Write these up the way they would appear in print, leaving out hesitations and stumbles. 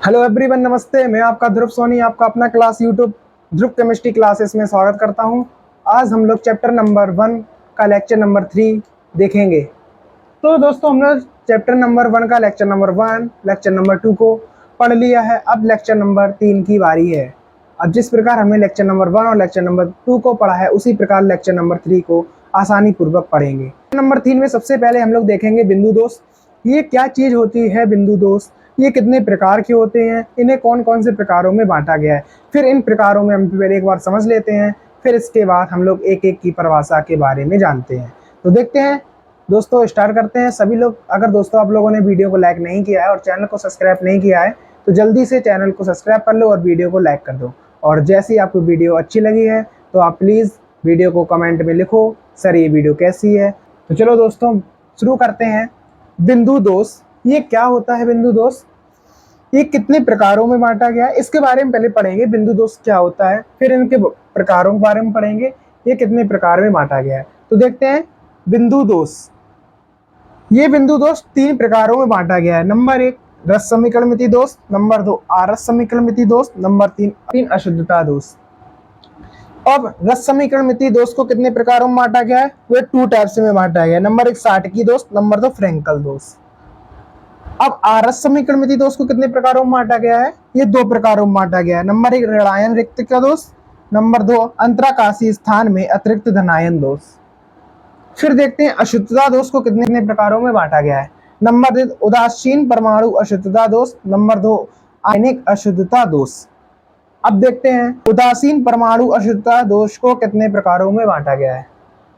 Hello everyone, नमस्ते। मैं आपका ध्रुव सोनी आपका अपना क्लास यूट्यूब ध्रुव केमिस्ट्री क्लासेस में स्वागत करता हूं। आज हम लोग चैप्टर नंबर 1 का लेक्चर नंबर 3 देखेंगे। तो दोस्तों, हम लोग चैप्टर नंबर 1 का लेक्चर नंबर 1 लेक्चर नंबर 2 को पढ़ लिया है। अब लेक्चर नंबर 3 की बारी है। अब जिस प्रकार हमने लेक्चर नंबर 1 और लेक्चर नंबर 2 को पढ़ा है, उसी प्रकार लेक्चर नंबर 3 को आसानी पूर्वक पढ़ेंगे। नंबर 3 में सबसे पहले हम लोग देखेंगे बिंदु दोष। ये क्या चीज होती है बिंदु दोष, ये कितने प्रकार के होते हैं, इन्हें कौन कौन से प्रकारों में बांटा गया है। फिर इन प्रकारों में हम पहले एक बार समझ लेते हैं, फिर इसके बाद हम लोग एक एक की परिभाषा के बारे में जानते हैं। तो देखते हैं दोस्तों, स्टार्ट करते हैं। सभी लोग, अगर दोस्तों आप लोगों ने वीडियो को लाइक नहीं किया है और चैनल को सब्सक्राइब नहीं किया है, तो जल्दी से चैनल को सब्सक्राइब कर लो और वीडियो को लाइक कर दो। और जैसी आपको वीडियो अच्छी लगी है तो आप प्लीज़ वीडियो को कमेंट में लिखो, सर ये वीडियो कैसी है। तो चलो दोस्तों, शुरू करते हैं। बिंदु दोष, ये क्या होता है बिंदु दोष, ये कितने प्रकारों में बांटा गया है, इसके बारे में पहले पढ़ेंगे। बिंदु दोष क्या होता है, फिर इनके प्रकारों के बारे में पढ़ेंगे, ये कितने प्रकार में बांटा गया है। तो देखते हैं बिंदु दोष। ये बिंदु दोष 3 प्रकारों में बांटा गया है। नंबर 1 रस समीकरणमिति दोष, नंबर 2 आरस समीकरणमिति दोष, नंबर 3 अशुद्धता दोष। अब रस समीकरणमिति दोष को कितने प्रकारों में बांटा गया है, वे 2 टाइप्स में बांटा गया है। नंबर 1 साटकी दोष, नंबर 2 फ्रेंकल दोष। अब आरस समीकरणमिति दोष को कितने प्रकारों में बांटा गया है, ये 2 प्रकारों में बांटा गया है। नंबर 1 ऋणायन रिक्तिका दोष, नंबर 2 अंतराकाशीय स्थान में अतिरिक्त धनायन दोष। फिर देखते हैं अशुद्धता दोष को कितने प्रकारों में बांटा गया है। नंबर 1 उदासीन परमाणु अशुद्धता दोष, नंबर 2 आयनिक अशुद्धता दोष। अब देखते हैं उदासीन परमाणु अशुद्धता दोष को कितने प्रकारों में बांटा गया है।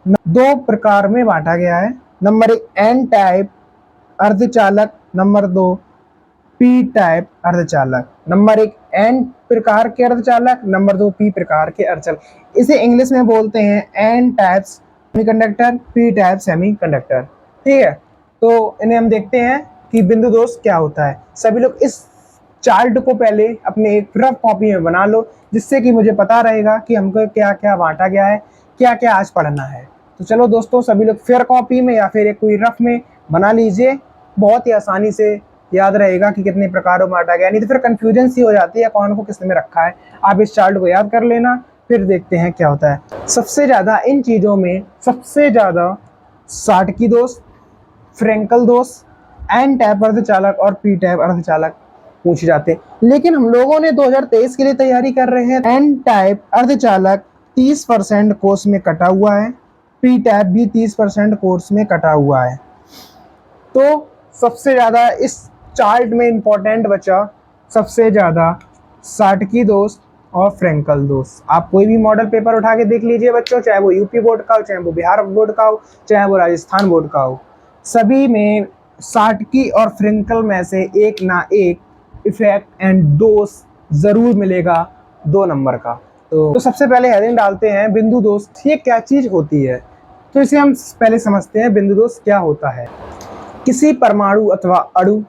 2 प्रकार में बांटा गया है। नंबर 1 एन टाइप अर्धचालक, नंबर 2 पी टाइप अर्धचालक। नंबर 1 एन प्रकार के अर्धचालक, नंबर 2 पी प्रकार के अर्धचालक। इसे इंग्लिश में बोलते हैं N type semiconductor, P type semiconductor. ठीक है, तो इन्हें हम देखते हैं कि बिंदु दोष क्या होता है। सभी लोग इस चार्ट को पहले अपने एक रफ कॉपी में बना लो, जिससे कि मुझे पता रहेगा कि हमको क्या क्या बांटा गया है, क्या क्या आज पढ़ना है। तो चलो दोस्तों, सभी लोग फेयर कॉपी में या फिर एक कोई रफ में बना लीजिए, बहुत ही आसानी से याद रहेगा कि कितने प्रकारों में बांटा गया। नहीं तो फिर कंफ्यूजन सी हो जाती है कौन को किसने में रखा है। आप इस चार्ट को याद कर लेना, फिर देखते हैं क्या होता है। सबसे ज्यादा इन चीजों में सबसे ज्यादा साटकी दोष, फ्रेंकल दोष, एन टाइप अर्धचालक और पी टाइप अर्धचालक पूछे जाते हैं। लेकिन हम लोगों ने 2023 के लिए तैयारी कर रहे हैं। एन टाइप अर्धचालक 30% कोर्स में कटा हुआ है, पी टाइप भी 30% कोर्स में कटा हुआ है। तो सबसे ज्यादा इस चार्ट में इंपॉर्टेंट बचा सबसे ज्यादा साटकी दोष और फ्रेंकल दोष। आप कोई भी मॉडल पेपर उठा के देख लीजिए बच्चों, चाहे वो यूपी बोर्ड का हो, चाहे वो बिहार बोर्ड का हो, चाहे वो राजस्थान बोर्ड का हो, सभी में साटकी और फ्रेंकल में से एक ना एक इफेक्ट एंड दोष जरूर मिलेगा 2 नंबर का। तो सबसे पहले हेडिंग डालते हैं बिंदु दोष, ये क्या चीज होती है। तो इसे हम पहले समझते हैं बिंदु दोष क्या होता है। किसी परमाणु अथवा अणु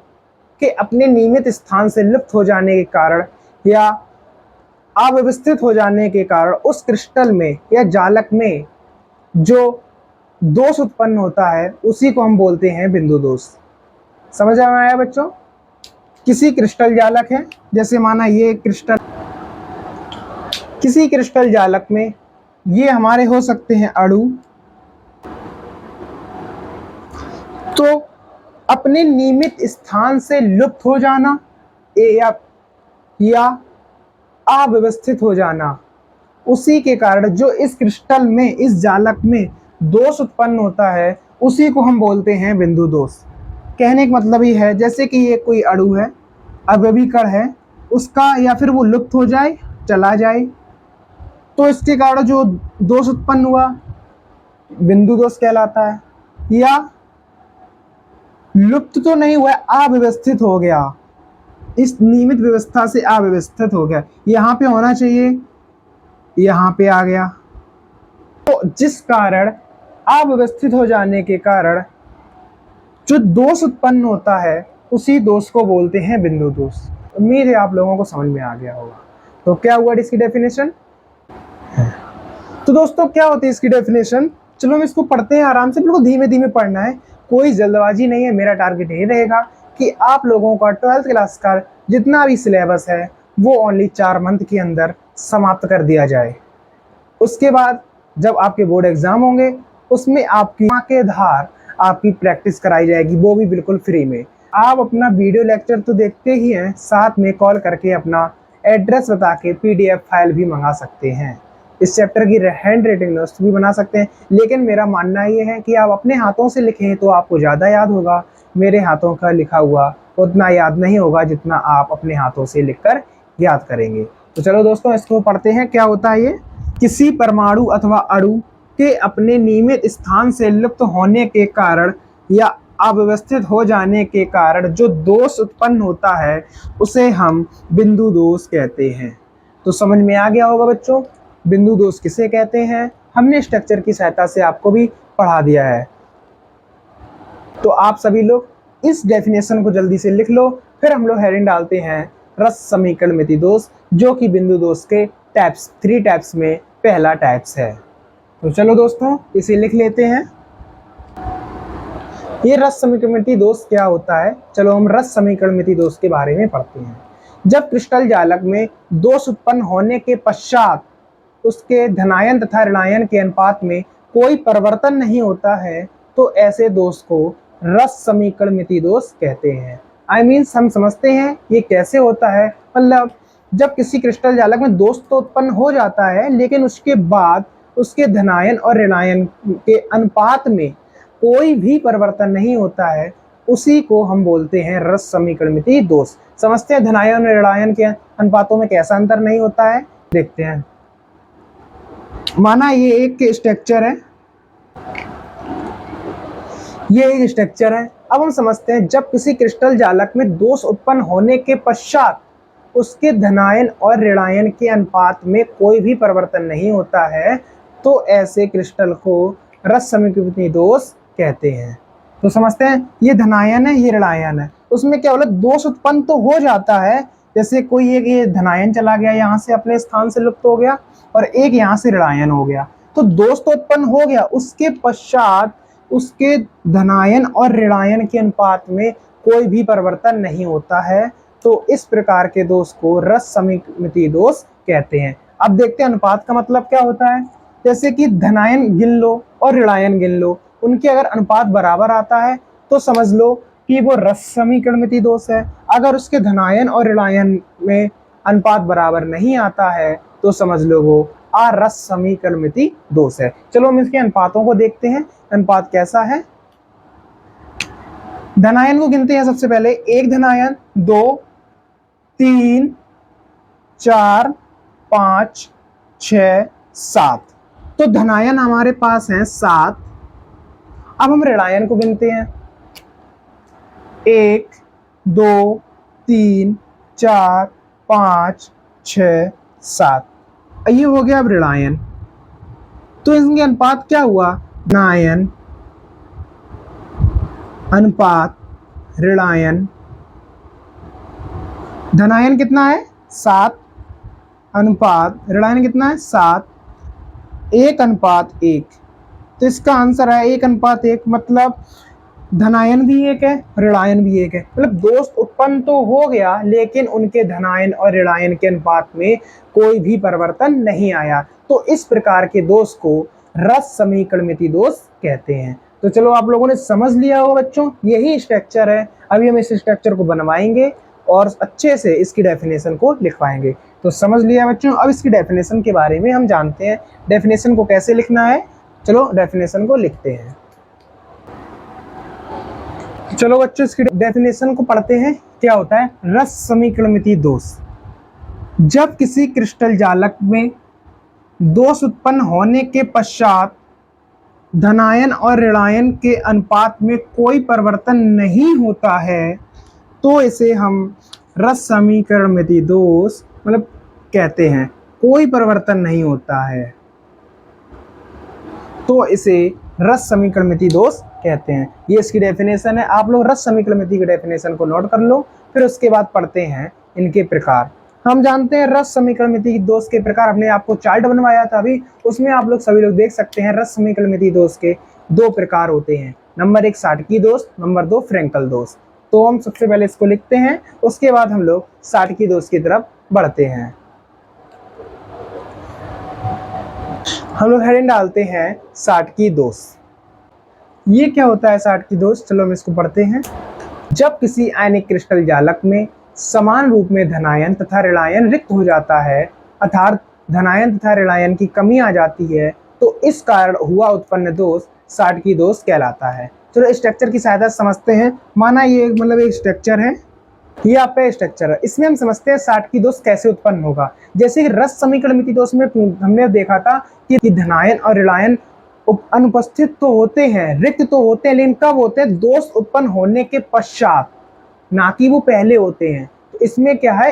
के अपने नियमित स्थान से लुप्त हो जाने के कारण या अव्यवस्थित हो जाने के कारण उस क्रिस्टल में या जालक में जो दोष उत्पन्न होता है, उसी को हम बोलते हैं बिंदु दोष। समझ में आया बच्चों। किसी क्रिस्टल जालक है, जैसे माना ये क्रिस्टल, किसी क्रिस्टल जालक में ये हमारे हो सकते हैं अणु, तो अपने नियमित स्थान से लुप्त हो जाना या अव्यवस्थित हो जाना, उसी के कारण जो इस क्रिस्टल में, इस जालक में दोष उत्पन्न होता है, उसी को हम बोलते हैं बिंदु दोष। कहने का मतलब ही है जैसे कि ये कोई अणु है, अवयवी कण है, उसका या फिर वो लुप्त हो जाए, चला जाए, तो इसके कारण जो दोष उत्पन्न हुआ बिंदु दोष कहलाता है। या लुप्त तो नहीं हुआ, अव्यवस्थित हो गया, इस नियमित व्यवस्था से अव्यवस्थित हो गया, यहाँ पे होना चाहिए, यहाँ पे आ गया, तो जिस कारण अव्यवस्थित हो जाने के कारण जो दोष उत्पन्न होता है, उसी दोष को बोलते हैं बिंदु दोष। उम्मीद है आप लोगों को समझ में आ गया होगा। तो क्या हुआ इसकी डेफिनेशन। तो दोस्तों क्या होती है इसकी डेफिनेशन, चलो हम इसको पढ़ते हैं आराम से, बिल्कुल धीमे धीमे पढ़ना है, कोई जल्दबाजी नहीं है। मेरा टारगेट ये रहेगा कि आप लोगों का 12th क्लास का जितना भी सिलेबस है वो ओनली 4 मंथ के अंदर समाप्त कर दिया जाए। उसके बाद जब आपके बोर्ड एग्जाम होंगे उसमें आपकी धमाकेदार आपकी प्रैक्टिस कराई जाएगी, वो भी बिल्कुल फ्री में। आप अपना वीडियो लेक्चर तो देखते ही हैं, साथ में कॉल करके अपना एड्रेस बता के पीडीएफ फाइल भी मंगा सकते हैं। इस चैप्टर की हैंड राइटिंग नोट्स भी बना सकते हैं, लेकिन मेरा मानना ये है कि आप अपने हाथों से लिखें तो आपको ज़्यादा याद होगा। मेरे हाथों का लिखा हुआ उतना याद नहीं होगा जितना आप अपने हाथों से लिखकर याद करेंगे। तो चलो दोस्तों, इसको पढ़ते हैं। क्या होता है ये? किसी परमाणु अथवा अणु के अपने नियमित स्थान से लुप्त होने के कारण या अव्यवस्थित हो जाने के कारण जो दोष उत्पन्न होता है उसे हम बिंदु दोष कहते हैं। तो समझ में आ गया होगा बच्चों, बिंदु दोष किसे कहते हैं। हमने स्ट्रक्चर की सहायता से आपको भी पढ़ा दिया है। तो आप सभी लोग इस डेफिनेशन को जल्दी से लिख लो, फिर हम लोग हेडिंग डालते हैं रस समीकरणमिति दोष, जो कि बिंदु दोष के टाइप्स 3 टाइप्स में पहला टाइप्स है। तो चलो दोस्तों, इसे लिख लेते हैं। ये रस समीकरणमिति दोष क्या होता है? चलो हम रस समीकरणमिति दोष के बारे में पढ़ते हैं। जब क्रिस्टल जालक में दोष उत्पन्न होने के पश्चात उसके धनायन तथा ऋणायन के अनुपात में कोई परिवर्तन नहीं होता है तो ऐसे दोष को रस समीकरणमिति दोष कहते हैं। हम समझते हैं ये कैसे होता है। मतलब जब किसी क्रिस्टल जालक में दोष तो उत्पन्न हो जाता है, लेकिन उसके बाद उसके धनायन और ऋणायन के अनुपात में कोई भी परिवर्तन नहीं होता है, उसी को हम बोलते हैं रस समीकरणमिति दोष। समझते हैं धनायन और ऋणायन के अनुपातों में कैसा अंतर नहीं होता है, देखते हैं। माना ये एक स्ट्रक्चर है, ये एक स्ट्रक्चर है। अब हम समझते हैं जब किसी क्रिस्टल जालक में दोष उत्पन्न होने के पश्चात उसके धनायन और ऋणायन के अनुपात में कोई भी परिवर्तन नहीं होता है तो ऐसे क्रिस्टल को रस समीकरणमिति दोष कहते हैं। तो समझते हैं ये धनायन है, ये ऋणायन है, उसमें क्या बोला, दोष उत्पन्न तो हो जाता है। जैसे कोई एक ये धनायन चला गया, यहाँ से अपने स्थान से लुप्त हो गया, और एक यहाँ से ऋणायन हो गया, तो दोष तो उत्पन्न हो गया। उसके पश्चात उसके धनायन और ऋणायन के अनुपात में कोई भी परिवर्तन नहीं होता है, तो इस प्रकार के दोष को रस समीकरणमिति दोष कहते हैं। अब देखते हैं अनुपात का मतलब क्या होता है। जैसे कि धनायन गिन लो और ऋणायन गिन लो, उनके अगर अनुपात बराबर आता है तो समझ लो कि वो रस समीकरणमिति दोष है। अगर उसके धनायन और ऋणायन में अनुपात बराबर नहीं आता है तो समझ लो वो अरस समीकरणमिति दोष है। चलो हम इसके अनुपातों को देखते हैं, अनुपात कैसा है। धनायन को गिनते हैं सबसे पहले। 1 धनायन, 2, 3, 4, 5, 6, 7। तो धनायन हमारे पास हैं 7। अब हम ऋणायन को गिनते हैं। 1, 2, 3, 4, 5, 6, 7। ये हो गया अब ऋणायन। तो इनके अनुपात क्या हुआ? धनायन अनुपात ऋणायन। धनायन कितना है? 7 अनुपात ऋणायन कितना है? 7। 1:1। तो इसका आंसर है 1:1। मतलब धनायन भी 1 है, ऋणायन भी 1 है। मतलब दोष उत्पन्न तो हो गया, लेकिन उनके धनायन और ऋणायन के अनुपात में कोई भी परिवर्तन नहीं आया। तो इस प्रकार के दोष को रस समीकरणमिति दोष कहते हैं। तो चलो आप लोगों ने समझ लिया होगा बच्चों, यही स्ट्रक्चर है। अभी हम इस स्ट्रक्चर को बनवाएंगे और अच्छे से इसकी डेफिनेशन को लिखवाएंगे। तो समझ लिया बच्चों। अब इसकी डेफिनेशन के बारे में हम जानते हैं, डेफिनेशन को कैसे लिखना है। चलो डेफिनेशन को लिखते हैं। चलो बच्चों इसकी डेफिनेशन को पढ़ते हैं। क्या होता है रस समीकरणमिति दोष? जब किसी क्रिस्टल जालक में दोष उत्पन्न होने के पश्चात धनायन और ऋणायन के अनुपात में कोई परिवर्तन नहीं होता है तो इसे हम रस समीकरणमिति दोष मतलब कहते हैं। कोई परिवर्तन नहीं होता है तो इसे रस समीकरणमिति दोष कहते हैं। ये इसकी डेफिनेशन है। आप लोग रस समीकरणमिति की डेफिनेशन को नोट कर लो, फिर उसके बाद पढ़ते हैं इनके प्रकार। हम जानते हैं रस समीकरणमिति दोष के प्रकार। हमने आपको चार्ट बनवाया था अभी, उसमें आप लोग सभी लोग देख सकते हैं रस समीकरणमिति दोष के 2 प्रकार होते हैं। नंबर 1 शाटकी दोष, नंबर 2 फ्रेंकल दोष। तो हम सबसे पहले इसको लिखते हैं, उसके बाद हम लोग साटकी दोष की तरफ बढ़ते हैं। हम लोग हेडिंग डालते हैं साटकी दोष। ये क्या होता है साटकी दोष? चलो हम इसको पढ़ते हैं। जब किसी आयनिक क्रिस्टल जालक में समान रूप में धनायन तथा ऋणायन रिक्त हो जाता है, अर्थात धनायन तथा ऋणायन की कमी आ जाती है, तो इस कारण हुआ उत्पन्न दोष साटकी दोष कहलाता है। चलो स्ट्रक्चर की सहायता से समझते हैं। माना ये मतलब एक स्ट्रक्चर है, ये आपका स्ट्रक्चर है, इसमें हम समझते हैं साटकी दोष कैसे उत्पन्न होगा। जैसे कि रस समीकरण मिति दोष में हमने देखा था कि धनायन और ऋणायन अनुपस्थित तो होते हैं, रिक्त तो होते हैं, लेकिन कब होते हैं? दोष उत्पन्न होने के पश्चात, ना कि वो पहले होते हैं। तो इसमें क्या है,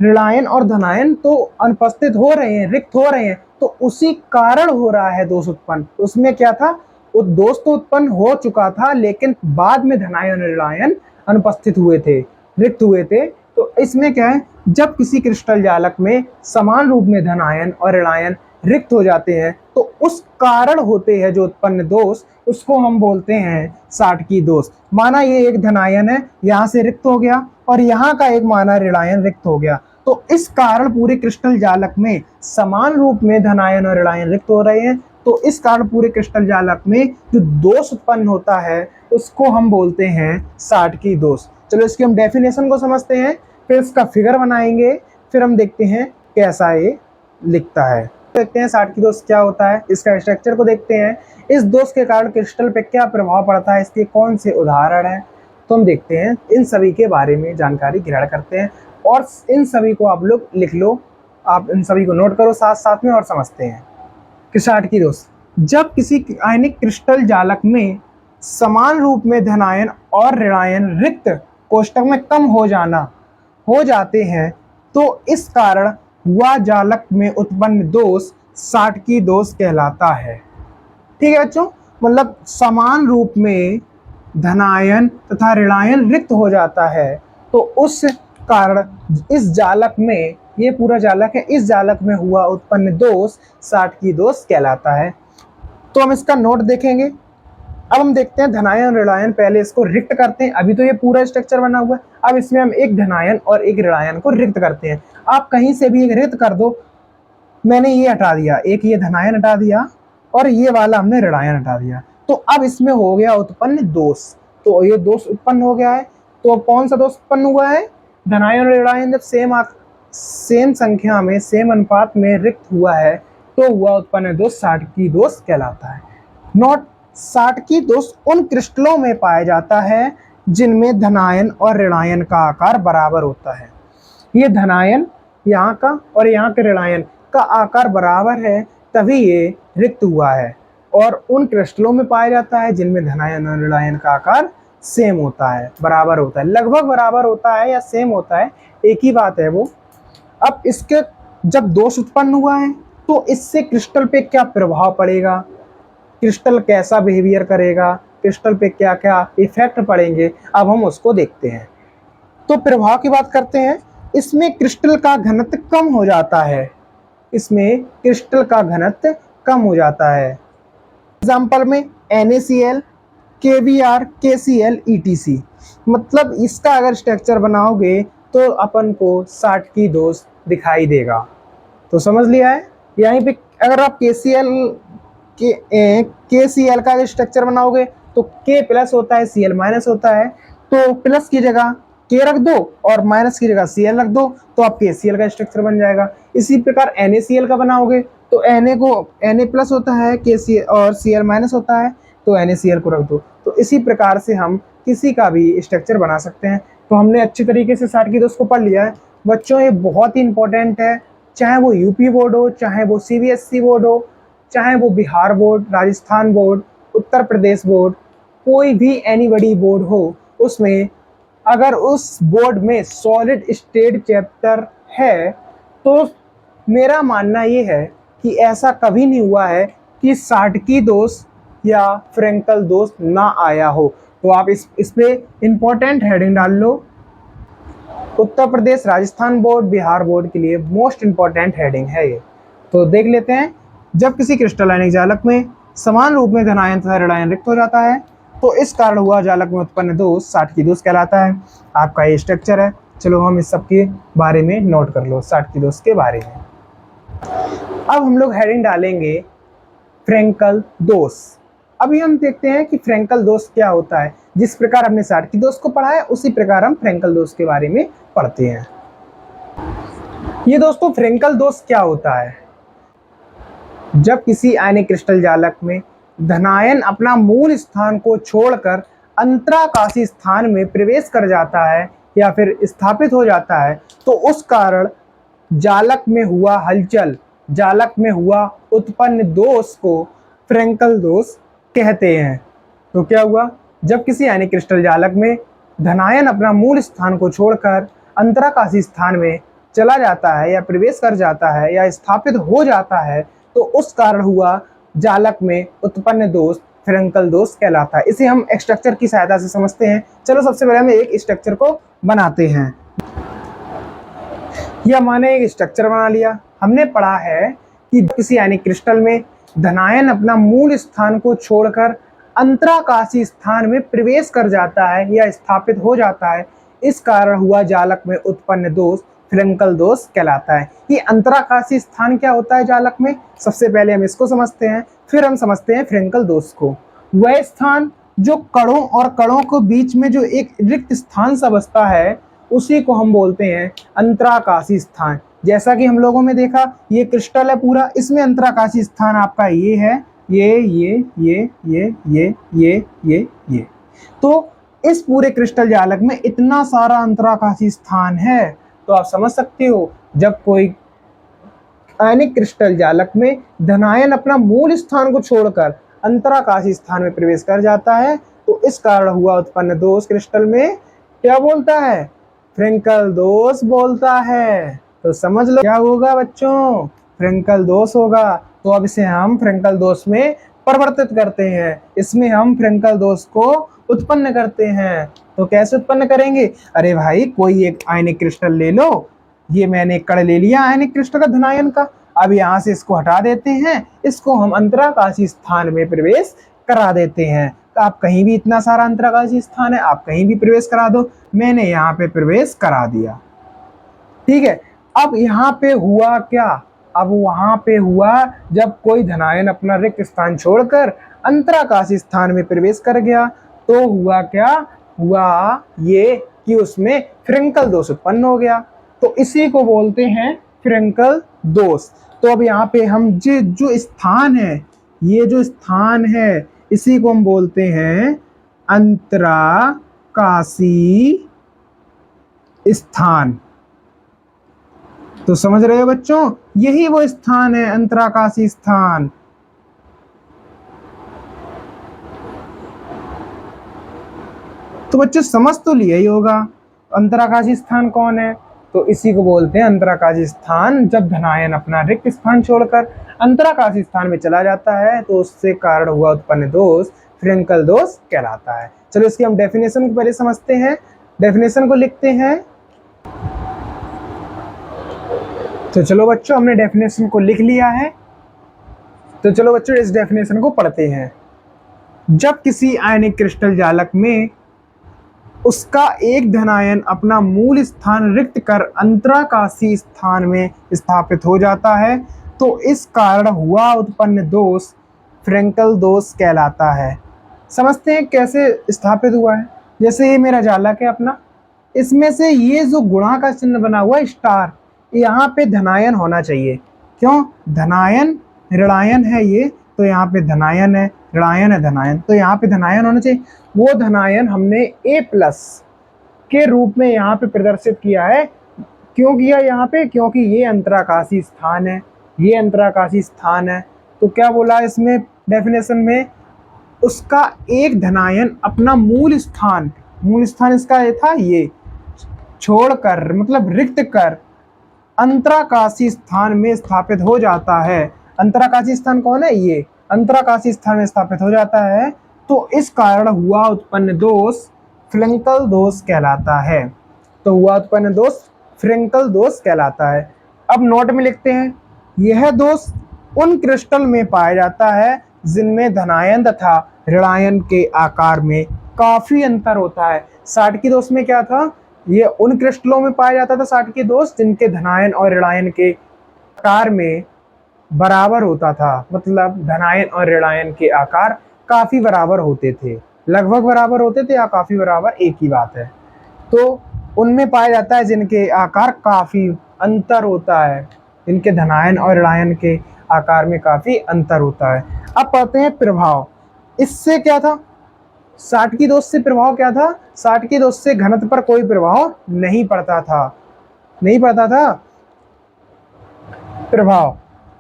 ऋणायन और धनायन तो अनुपस्थित हो रहे हैं, रिक्त हो रहे हैं, तो उसी कारण हो रहा है दोष उत्पन्न। उसमें क्या था, वो दोष तो उत्पन्न हो चुका था, लेकिन बाद में धनायन और ऋणायन अनुपस्थित हुए थे, रिक्त हुए थे। तो इसमें क्या है, जब किसी क्रिस्टल जालक में समान रूप में धनायन और ऋणायन रिक्त हो जाते हैं, तो उस कारण होते हैं जो उत्पन्न दोष, उसको हम बोलते हैं साटकी दोष। माना ये एक धनायन है, यहाँ से रिक्त हो गया, और यहाँ का एक माना ऋणायन रिक्त हो गया, तो इस कारण पूरे क्रिस्टल जालक में समान रूप में धनायन और ऋणायन रिक्त हो रहे हैं। तो इस कारण पूरे क्रिस्टल जालक में जो दोष उत्पन्न होता है, उसको हम बोलते हैं साटकी दोष। चलो इसकी हम डेफिनेशन को समझते हैं, फिर इसका फिगर बनाएंगे, फिर हम देखते हैं कैसा ये लिखता है। देखते हैं साटकी दोष क्या होता है, इसका स्ट्रक्चर को देखते हैं। इस दोष के कारण क्रिस्टल पे क्या प्रभाव पड़ता है, इसके कौन से उदाहरण हैं, तो हम देखते हैं। इन सभी के बारे में जानकारी ग्रहण करते हैं, और इन सभी को आप लोग लिख लो, आप इन सभी को नोट करो साथ साथ में, और समझते हैं कि साटकी दोष। जब किसी आयनिक क्रिस्टल जालक में समान रूप में धनायन और ऋणायन रिक्त कोष्ठक में कम हो जाते हैं, तो इस कारण हुआ जालक में उत्पन्न दोष साटकी दोष कहलाता है। ठीक है बच्चों, मतलब समान रूप में धनायन तथा ऋणायन रिक्त हो जाता है, तो उस कारण इस जालक में, ये पूरा जालक है, इस जालक में हुआ उत्पन्न दोष साटकी दोष कहलाता है। तो हम इसका नोट देखेंगे। अब हम देखते हैं धनायन और ऋणायन, पहले इसको रिक्त करते हैं। अभी तो ये पूरा स्ट्रक्चर बना हुआ है, अब इसमें हम एक धनायन और एक ऋणायन को रिक्त करते हैं। आप कहीं से भी एक रिक्त कर दो, मैंने ये हटा दिया, एक ये धनायन हटा दिया और ये वाला हमने ऋणायन हटा दिया, तो अब इसमें हो गया उत्पन्न दोष। तो ये दोष उत्पन्न हो गया है। तो कौन सा दोष उत्पन्न हुआ है? धनायन और ऋणायन जब सेम संख्या में, सेम अनुपात में रिक्त हुआ है, तो हुआ उत्पन्न दोष साटकी दोष कहलाता है। नोट, साटकी दोष उन क्रिस्टलों में पाया जाता है जिनमें धनायन और ऋणायन का आकार बराबर होता है। ये धनायन यहाँ का और यहाँ के ऋणायन का आकार बराबर है, तभी ये रिक्त हुआ है। और उन क्रिस्टलों में पाया जाता है जिनमें धनायन और ऋणायन का आकार सेम होता है, बराबर होता है, लगभग बराबर होता है या सेम होता है, एक ही बात है वो। अब इसके जब दोष उत्पन्न हुआ है, तो इससे क्रिस्टल पे क्या प्रभाव पड़ेगा, क्रिस्टल कैसा बिहेवियर करेगा, क्रिस्टल पे क्या क्या इफेक्ट पड़ेंगे, अब हम उसको देखते हैं। तो प्रभाव की बात करते हैं। इसमें क्रिस्टल का घनत्व कम हो जाता है, इसमें क्रिस्टल का घनत्व कम हो जाता है। एग्जाम्पल में NaCl, KBr, KCl, ETC, मतलब इसका अगर स्ट्रक्चर बनाओगे तो अपन को साटकी दोष दिखाई देगा। तो समझ लिया है। यहीं पे अगर आप KCl का स्ट्रक्चर बनाओगे तो K प्लस होता है, Cl माइनस होता है, तो प्लस की जगह K रख दो और माइनस की जगह Cl रख दो, तो आप KCl का स्ट्रक्चर बन जाएगा। इसी प्रकार NaCl का बनाओगे तो Na प्लस होता है, KCl और Cl माइनस होता है, तो NaCl को रख दो। तो इसी प्रकार से हम किसी का भी स्ट्रक्चर बना सकते हैं। तो हमने अच्छी तरीके से साटकी दोष को पढ़ लिया है बच्चों। ये बहुत ही इंपॉर्टेंट है, चाहे वो यूपी बोर्ड हो, चाहे वो CBSE बोर्ड हो, चाहे वो Bihar board, Rajasthan board, Uttar Pradesh board, कोई भी एनीबडी बोर्ड हो, उसमें अगर उस बोर्ड में सॉलिड स्टेट चैप्टर है, तो मेरा मानना ये है कि ऐसा कभी नहीं हुआ है कि साटकी दोष या फ्रेंकल दोष ना आया हो। तो आप इस पे इंपॉर्टेंट हेडिंग डाल लो, उत्तर प्रदेश, राजस्थान बोर्ड, बिहार बोर्ड के लिए मोस्ट इंपॉर्टेंट हेडिंग है ये। तो देख लेते हैं। जब किसी क्रिस्टल आयनिक जालक में समान रूप में धनायन तथा ऋणायन रिक्त हो जाता है, तो इस कारण हुआ जालक में उत्पन्न दोष साटकी दोष कहलाता है। आपका ये स्ट्रक्चर है। चलो हम इस सब के बारे में नोट कर लो, साटकी दोष के बारे में। अब हम लोग हेडिंग डालेंगे फ्रेंकल दोष। अभी हम देखते हैं कि फ्रेंकल दोष क्या होता है। जिस प्रकार हमने साटकी दोष को पढ़ा है उसी प्रकार हम फ्रेंकल दोष के बारे में पढ़ते हैं। ये दोस्तों फ्रेंकल दोष क्या होता है? जब किसी आयनिक क्रिस्टल जालक में धनायन अपना मूल स्थान को छोड़कर अंतराकाशी स्थान में प्रवेश कर जाता है या फिर स्थापित हो जाता है तो उस कारण जालक में हुआ हलचल, जालक में हुआ उत्पन्न दोष को फ्रेंकल दोष कहते हैं। तो क्या हुआ? जब किसी आयनिक क्रिस्टल जालक में धनायन अपना मूल स्थान को छोड़कर अंतराकाशी स्थान में चला जाता है या प्रवेश कर जाता है या स्थापित हो जाता है तो उस कारण हुआ जालक में उत्पन्न दोष फ्रेंकल दोष कहलाता है। इसे हम स्ट्रक्चर की सहायता से समझते हैं। चलो सबसे पहले हम एक स्ट्रक्चर को बनाते हैं। यह हमने एक स्ट्रक्चर बना लिया। हमने पढ़ा है कि किसी आयनिक क्रिस्टल में धनायन अपना मूल स्थान को छोड़कर अंतराकाशी स्थान में प्रवेश कर जाता है या स्थापित हो जाता है, इस कारण हुआ जालक में उत्पन्न दोष फ्रेंकल दोष कहलाता है। ये अंतराकाशी स्थान क्या होता है जालक में? सबसे पहले हम इसको समझते हैं, फिर हम समझते हैं फ्रेंकल दोष को। वह स्थान जो कणों और कणों के बीच में जो एक रिक्त स्थान सा बचता है उसी को हम बोलते हैं अंतराकाशी स्थान। जैसा कि हम लोगों में देखा, ये क्रिस्टल है पूरा, इसमें अंतराकाशी स्थान आपका ये है, ये। तो इस पूरे क्रिस्टल जालक में इतना सारा अंतराकाशी स्थान है। तो आप समझ सकते हो जब कोई आयनिक क्रिस्टल जालक में धनायन अपना मूल स्थान को छोड़कर अंतराकाशी स्थान में प्रवेश कर जाता है तो इस कारण हुआ उत्पन्न दोष क्रिस्टल में क्या बोलता है? फ्रेंकल दोष बोलता है। तो समझ लो क्या होगा बच्चों? फ्रेंकल दोष होगा। तो अब इसे हम फ्रेंकल दोष में परिवर्तित करते हैं, इसमें हम फ्रेंकल दोष को उत्पन्न करते हैं। तो कैसे उत्पन्न करेंगे? अरे भाई कोई एक आयनिक क्रिस्टल ले लो। ये मैंने एक कण ले लिया आयनिक क्रिस्टल का धनायन का। अब यहाँ से इसको हटा देते हैं, इसको हम अंतराकाशी स्थान में प्रवेश करा देते हैं। तो आप कहीं भी इतना सारा अंतराकाशी स्थान है, आप कहीं भी प्रवेश करा दो। मैंने यहाँ पे प्रवेश करा दिया, ठीक है। अब यहाँ पे हुआ क्या? अब वहां पे हुआ जब कोई धनायन अपना रिक्त स्थान छोड़कर अंतराकाशी स्थान में प्रवेश कर गया तो हुआ क्या? हुआ ये कि उसमें फ्रेंकल दोष उत्पन्न हो गया। तो इसी को बोलते हैं फ्रेंकल दोष। तो अब यहाँ पे हम जो स्थान है, ये जो स्थान है, इसी को हम बोलते हैं अंतराकाशी स्थान। तो समझ रहे हो बच्चों? यही वो स्थान है अंतराकाशी स्थान। तो बच्चों समझ तो लिया ही होगा अंतराकाशी स्थान कौन है। तो इसी को बोलते हैं अंतराकाशी स्थान। जब धनायन अपना रिक्त स्थान छोड़कर अंतराकाशी स्थान में चला जाता है तो उससे कारण हुआ उत्पन्न दोष फ्रेंकल दोष कहलाता है। चलो इसकी हम डेफिनेशन को पहले समझते हैं। डेफिनेशन को लिखते हैं। तो चलो बच्चों हमने डेफिनेशन को लिख लिया है। तो चलो बच्चों इस डेफिनेशन को पढ़ते हैं। जब किसी आयनिक क्रिस्टल जालक में उसका एक धनायन अपना मूल स्थान रिक्त कर अंतराकाशी स्थान में स्थापित हो जाता है तो इस कारण हुआ उत्पन्न दोष फ्रेंकल दोष कहलाता है। समझते हैं कैसे स्थापित हुआ है। जैसे ये मेरा जालक है अपना, इसमें से ये जो गुणा का चिन्ह बना हुआ है स्टार, यहाँ पे धनायन होना चाहिए। क्यों? धनायन ऋणायन है ये, तो यहाँ पे धनायन है, ऋणायन है धनायन, तो यहाँ पे धनायन होना चाहिए। वो धनायन हमने A+ के रूप में यहाँ पे प्रदर्शित किया है। क्यों किया यहाँ पे? क्योंकि ये अंतराकाशी स्थान है, ये अंतराकाशी स्थान है। तो क्या बोला इसमें डेफिनेशन में? उसका एक धनायन अपना मूल स्थान इसका ये था, ये छोड़कर मतलब रिक्त कर अंतराकाशी स्थान में स्थापित हो जाता है। अंतराकाशी स्थान कौन है? ये अंतराकाशी स्थान में स्थापित हो जाता है तो इस कारण हुआ उत्पन्न दोष फ्रेंकल दोष कहलाता है। तो हुआ उत्पन्न दोष फ्रेंकल दोष कहलाता है। अब नोट में लिखते हैं, यह दोष उन क्रिस्टल में पाया जाता है जिनमें धनायन तथा ऋणायन के आकार में काफी अंतर होता है। साटकी दोष में क्या था, ये उन क्रिस्टलों में पाया जाता था साटकी दोष जिनके धनायन और ऋणायन के आकार में बराबर होता था, मतलब धनायन और ऋणायन के आकार काफी बराबर होते थे, लगभग बराबर होते थे या काफी बराबर, एक ही बात है। तो उनमें पाया जाता है जिनके आकार काफी अंतर होता है, इनके धनायन और ऋणायन के आकार में काफी अंतर होता है। अब पढ़ते हैं प्रभाव। इससे क्या था, साटकी दोष से प्रभाव क्या था, साटकी दोष से घनत्व पर कोई प्रभाव नहीं पड़ता था, नहीं पड़ता था प्रभाव।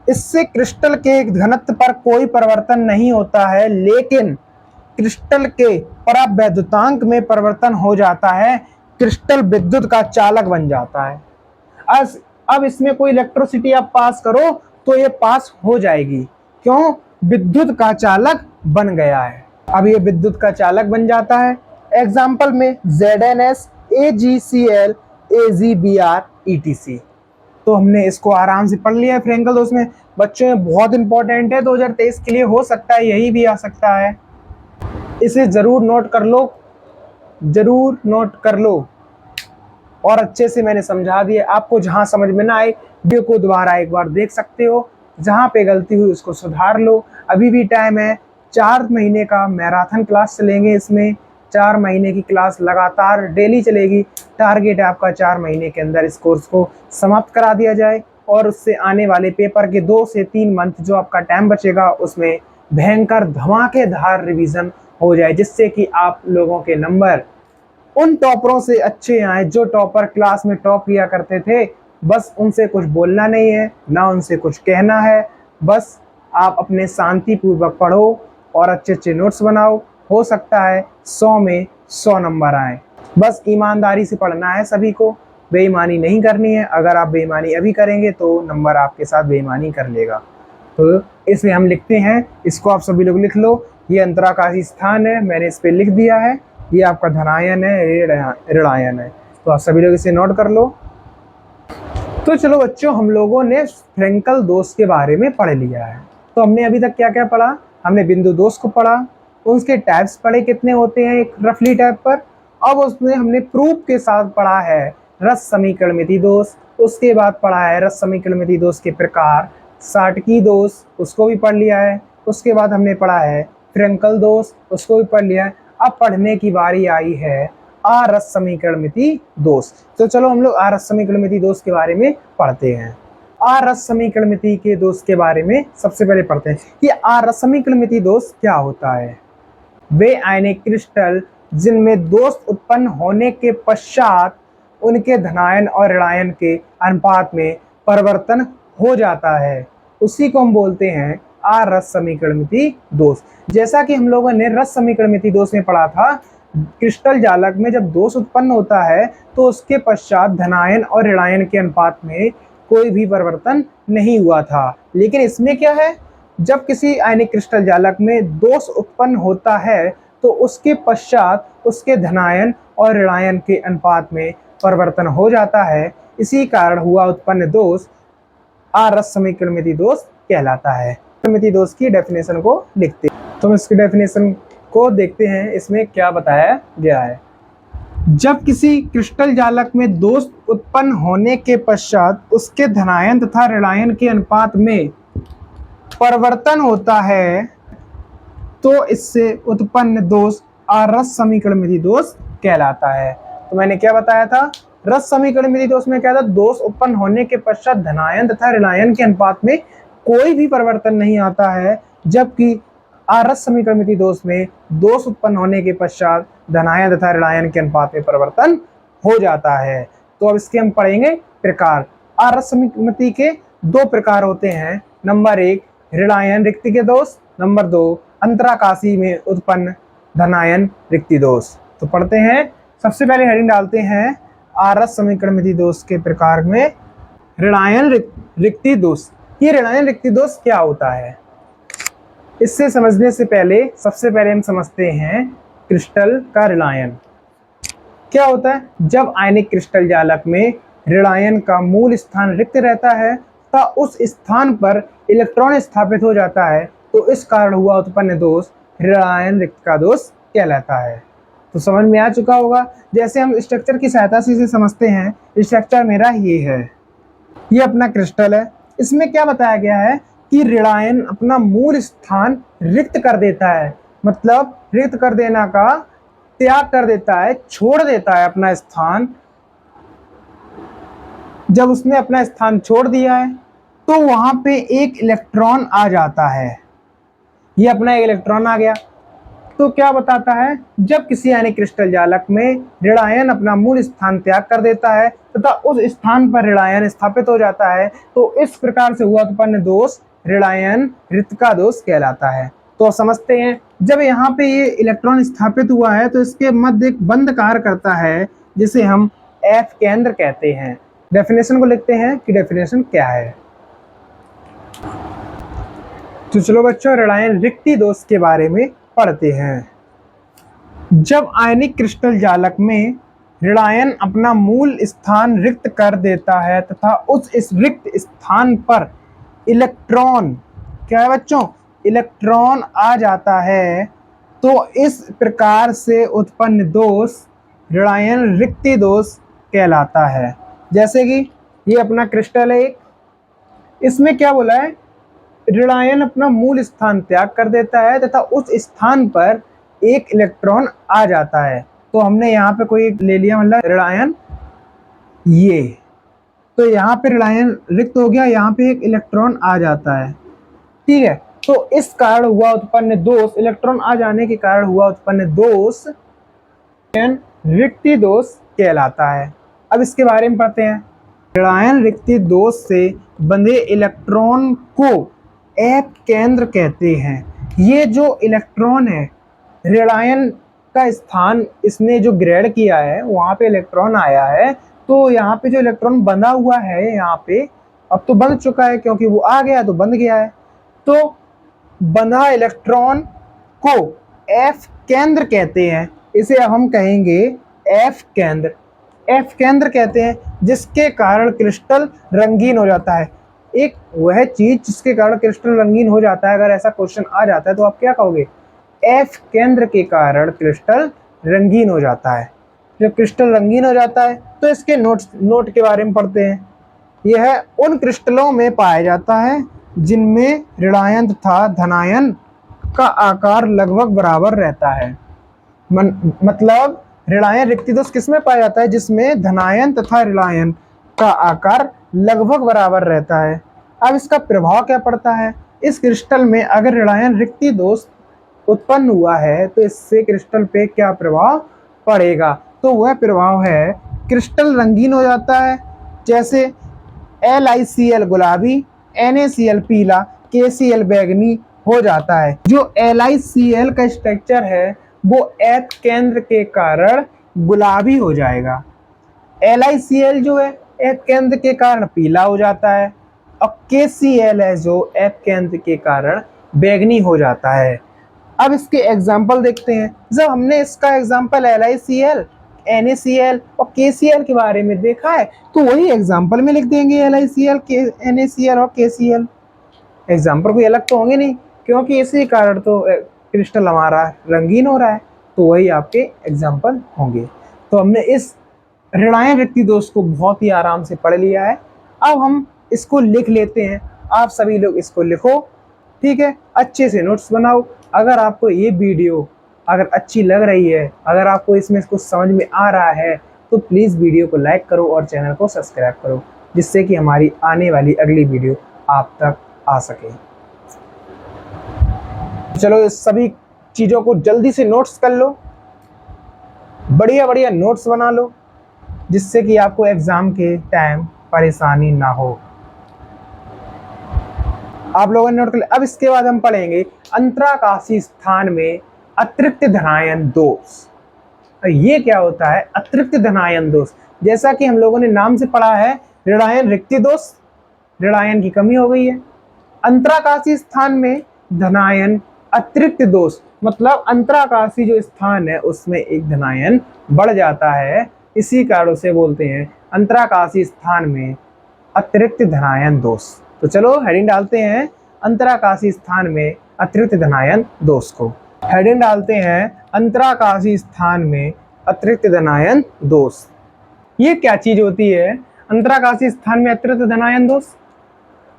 इससे क्रिस्टल के घनत्व पर कोई परिवर्तन नहीं होता है, लेकिन क्रिस्टल के परावैद्युतांक में परिवर्तन हो जाता है, क्रिस्टल विद्युत का चालक बन जाता है। अब इसमें कोई इलेक्ट्रिसिटी आप पास करो तो ये पास हो जाएगी, क्यों, विद्युत का चालक बन गया है। अब ये विद्युत का चालक बन जाता है। एग्जाम्पल में ZnS, AgCl, AgBr, ETC। तो हमने इसको आराम से पढ़ लिया है फ्रेंकल दोष में। बच्चों में बहुत इंपॉर्टेंट है, 2023 के लिए हो सकता है यही भी आ सकता है, इसे जरूर नोट कर लो, जरूर नोट कर लो। और अच्छे से मैंने समझा दिया, आपको जहां समझ में ना आए वीडियो को दोबारा एक बार देख सकते हो, जहां पे गलती हुई उसको सुधार लो। अभी भी टाइम है, 4 महीने का मैराथन क्लास चलेंगे, इसमें 4 महीने की क्लास लगातार डेली चलेगी। टारगेट है आपका 4 महीने के अंदर इस कोर्स को समाप्त करा दिया जाए, और उससे आने वाले पेपर के 2 से 3 मंथ जो आपका टाइम बचेगा उसमें भयंकर धमाकेदार रिवीजन हो जाए, जिससे कि आप लोगों के नंबर उन टॉपरों से अच्छे आए जो टॉपर क्लास में टॉप किया करते थे। बस उनसे कुछ बोलना नहीं है, ना उनसे कुछ कहना है, बस आप अपने शांतिपूर्वक पढ़ो और अच्छे अच्छे नोट्स बनाओ। हो सकता है 100 में 100 नंबर आए। बस ईमानदारी से पढ़ना है सभी को, बेईमानी नहीं करनी है। अगर आप बेईमानी अभी करेंगे तो नंबर आपके साथ बेईमानी कर लेगा। तो इसलिए हम लिखते हैं, इसको आप सभी लोग लिख लो, ये अंतराकाशी स्थान है, मैंने इस पर लिख दिया है, ये आपका धनायन है, ऋणायन है। तो आप सभी लोग इसे नोट कर लो। तो चलो बच्चों, हम लोगों ने फ्रेंकल दोष के बारे में पढ़ लिया है। तो हमने अभी तक क्या क्या पढ़ा, हमने बिंदु दोष को पढ़ा, उसके टाइप्स पढ़े कितने होते हैं एक रफली टाइप पर। अब उसमें हमने प्रूफ के साथ पढ़ा है रस समीकरणमिति दोष, उसके बाद पढ़ा है रस समीकरणमिति दोष के प्रकार, साटकी दोष उसको भी पढ़ लिया है, उसके बाद हमने पढ़ा है फ्रेंकल दोष, उसको भी पढ़ लिया है। अब पढ़ने की बारी आई है आरस समीकरणमिति दोष। तो चलो हम लोग आरस समीकरणमिति दोष के बारे में पढ़ते हैं। आरस समीकरणमिति के दोष के बारे में सबसे पहले पढ़ते हैं कि आरस समीकरणमिति दोष क्या होता है। वे आयनिक क्रिस्टल जिनमें दोष उत्पन्न होने के पश्चात उनके धनायन और ऋणायन के अनुपात में परिवर्तन हो जाता है, उसी को हम बोलते हैं आरस समीकरणमिति दोष। जैसा कि हम लोगों ने रस समीकरणमिति दोष में पढ़ा था, क्रिस्टल जालक में जब दोष उत्पन्न होता है तो उसके पश्चात धनायन और ऋणायन के अनुपात में कोई भी परिवर्तन नहीं हुआ था। लेकिन इसमें क्या है, जब किसी आयनिक क्रिस्टल जालक में दोष उत्पन्न होता है तो उसके पश्चात उसके धनायन और ऋणायन के अनुपात में परिवर्तन हो जाता है। इसी कारण हुआ उत्पन्न दोष आरस समीकरणमिति दोष कहलाता है। समीकरणमिति दोष की डेफिनेशन को लिखते हैं, तो इसकी डेफिनेशन को देखते हैं, इसमें क्या बताया गया है। जब किसी क्रिस्टल जालक में दोष उत्पन्न होने के पश्चात उसके धनायन तथा ऋणायन के अनुपात में परिवर्तन होता है तो इससे उत्पन्न दोष आरस समीकरणमिति दोष कहलाता है। तो मैंने क्या बताया था, रस समीकरणमिति दोष में क्या था, दोष उत्पन्न होने के पश्चात धनायन तथा ऋणायन के अनुपात में कोई भी परिवर्तन नहीं आता है, जबकि आरस समीकरणमिति दोष में दोष उत्पन्न होने के पश्चात धनायन तथा ऋणायन के अनुपात में परिवर्तन हो जाता है। तो अब इसके हम पढ़ेंगे प्रकार। आरस समीकरणमिति के 2 प्रकार होते हैं, नंबर 1 ऋणायन रिक्ति के दोष, नंबर 2 अंतराकाशी में उत्पन्न धनायन रिक्ति दोष। तो पढ़ते हैं, सबसे पहले हेडिंग डालते हैं आरस समीकरणमिति दोष के प्रकार में ऋणायन रिक्ति दोष। ये ऋणायन रिक्ति दोष क्या होता है, इससे समझने से पहले सबसे पहले हम समझते हैं क्रिस्टल का ऋणायन क्या होता है। जब आयनिक क्रिस्टल जालक में ऋणायन का मूल स्थान रिक्त रहता है तथा उस स्थान पर इलेक्ट्रॉन स्थापित हो जाता है, तो इस कारण हुआ उत्पन्न दोष ऋणायन रिक्त का दोष कहलाता है। तो समझ में आ चुका होगा। जैसे हम स्ट्रक्चर की सहायता से इसे समझते हैं, स्ट्रक्चर मेरा ये है, ये अपना क्रिस्टल है। इसमें क्या बताया गया है कि ऋणायन अपना मूल स्थान रिक्त कर देता है, मतलब रिक्त कर देना का त्याग कर देता है, छोड़ देता है अपना स्थान। जब उसने अपना स्थान छोड़ दिया है तो वहां पे एक इलेक्ट्रॉन आ जाता है, ये अपना एक इलेक्ट्रॉन आ गया। तो क्या बताता है, जब किसी यानी क्रिस्टल जालक में ऋणायन अपना मूल स्थान त्याग कर देता है तथा उस स्थान पर ऋणायन स्थापित हो जाता है, तो इस प्रकार से हुआ उत्पन्न दोष ऋणायन रिक्त का दोष कहलाता है। तो समझते हैं, जब यहाँ पे ये इलेक्ट्रॉन स्थापित हुआ है तो इसके मध्य एक बंध कार्य करता है जिसे हम एफ केंद्र कहते हैं। डेफिनेशन को लिखते हैं कि डेफिनेशन क्या है। तो चलो बच्चों, ऋणायन रिक्ति दोष के बारे में पढ़ते हैं। जब आयनिक क्रिस्टल जालक में ऋणायन अपना मूल स्थान रिक्त कर देता है तथा उस इस रिक्त स्थान पर इलेक्ट्रॉन, क्या है बच्चों, इलेक्ट्रॉन आ जाता है, तो इस प्रकार से उत्पन्न दोष ऋणायन रिक्ति दोष कहलाता है। जैसे कि ये अपना क्रिस्टल है, इसमें क्या बोला है, ऋणायन अपना मूल स्थान त्याग कर देता है तथा उस स्थान पर एक इलेक्ट्रॉन आ जाता है। तो हमने यहाँ पे कोई ले लिया, मतलब ऋणायन ये, तो यहाँ पे ऋणायन रिक्त हो गया, यहाँ पे एक इलेक्ट्रॉन आ जाता है, ठीक है। तो इस कारण हुआ उत्पन्न दोष, इलेक्ट्रॉन आ जाने के कारण हुआ उत्पन्न दोष रिक्ति दोष कहलाता है। अब इसके बारे में पढ़ते हैं। ऋणायन रिक्ति दोष से बंधे इलेक्ट्रॉन को एफ केंद्र कहते हैं। ये जो इलेक्ट्रॉन है, ऋणायन का स्थान इसने जो ग्रहण किया है, वहां पे इलेक्ट्रॉन आया है, तो यहाँ पे जो इलेक्ट्रॉन बंधा हुआ है, यहाँ पे अब तो बंध चुका है क्योंकि वो आ गया तो बंध गया है। तो बंधा इलेक्ट्रॉन को एफ केंद्र कहते हैं। इसे अब हम कहेंगे एफ केंद्र। एफ केंद्र कहते हैं जिसके कारण क्रिस्टल रंगीन हो जाता है। एक वह चीज जिसके कारण क्रिस्टल रंगीन हो जाता है, अगर ऐसा क्वेश्चन आ जाता है तो आप क्या कहोगे, एफ केंद्र के कारण क्रिस्टल रंगीन हो जाता है। जब क्रिस्टल रंगीन हो जाता है तो इसके नोट के बारे में पढ़ते हैं। यह उन क्रिस्टलों में पाया जाता है जिनमें ऋणायन तथा धनायन का आकार लगभग बराबर रहता है। मतलब ऋणायन रिक्ति दोष किसमें पाया जाता है, जिसमें धनायन तथा ऋणायन का आकार लगभग बराबर रहता है। अब इसका प्रभाव क्या पड़ता है, इस क्रिस्टल में अगर ऋणायन रिक्ति दोष उत्पन्न हुआ है तो इससे क्रिस्टल पे क्या प्रभाव पड़ेगा, तो वह प्रभाव है क्रिस्टल रंगीन हो जाता है। जैसे LiCl गुलाबी, NaCl पीला, KCl बैंगनी हो जाता है। जो LiCl का स्ट्रक्चर है वो एफ केंद्र के कारण गुलाबी हो जाएगा। LiCl जो है एफ केंद्र के कारण पीला हो जाता है, और KCl है जो एफ केंद्र के कारण बैंगनी हो जाता है। अब इसके एग्जाम्पल देखते हैं। जब हमने इसका एग्जाम्पल LiCl, NaCl और KCl के बारे में देखा है तो वही एग्जाम्पल में लिख देंगे LiCl, NaCl और KCl। एग्जाम्पल कोई अलग तो होंगे नहीं, क्योंकि इसी कारण तो क्रिस्टल हमारा रंगीन हो रहा है, तो वही आपके एग्जाम्पल होंगे। तो हमने इस ऋणायन रिक्ति दोष को बहुत ही आराम से पढ़ लिया है। अब हम इसको लिख लेते हैं। आप सभी लोग इसको लिखो, ठीक है, अच्छे से नोट्स बनाओ। अगर आपको ये वीडियो अगर अच्छी लग रही है, अगर आपको इसमें कुछ समझ में आ रहा है, तो प्लीज़ वीडियो को लाइक करो और चैनल को सब्सक्राइब करो, जिससे कि हमारी आने वाली अगली वीडियो आप तक आ सके। चलो इस सभी चीज़ों को जल्दी से नोट्स कर लो, बढ़िया बढ़िया नोट्स बना लो, जिससे कि आपको एग्ज़ाम के टाइम परेशानी ना हो। आप लोगों ने नोट कर लिया। अब इसके बाद हम पढ़ेंगे अंतराकाशीय स्थान में अतिरिक्त धनायन दोष। ये क्या होता है अतिरिक्त धनायन दोष? जैसा कि हम लोगों ने नाम से पढ़ा है, ऋणायन रिक्ति दोष, ऋणायन की कमी हो गई है। अंतराकाशीय स्थान में धनायन अतिरिक्त दोष, मतलब अंतराकाशीय जो स्थान है उसमें एक धनायन बढ़ जाता है, इसी कारण से बोलते हैं अंतराकाशीय स्थान में अतिरिक्त धनायन दोष। तो चलो हेडिंग डालते हैं, अंतराकाशीय स्थान में अतिरिक्त धनायन दोष को। हेडिंग डालते हैं अंतराकाशीय स्थान में अतिरिक्त धनायन दोष। ये क्या चीज होती है अंतराकाशीय स्थान में अतिरिक्त धनायन दोष?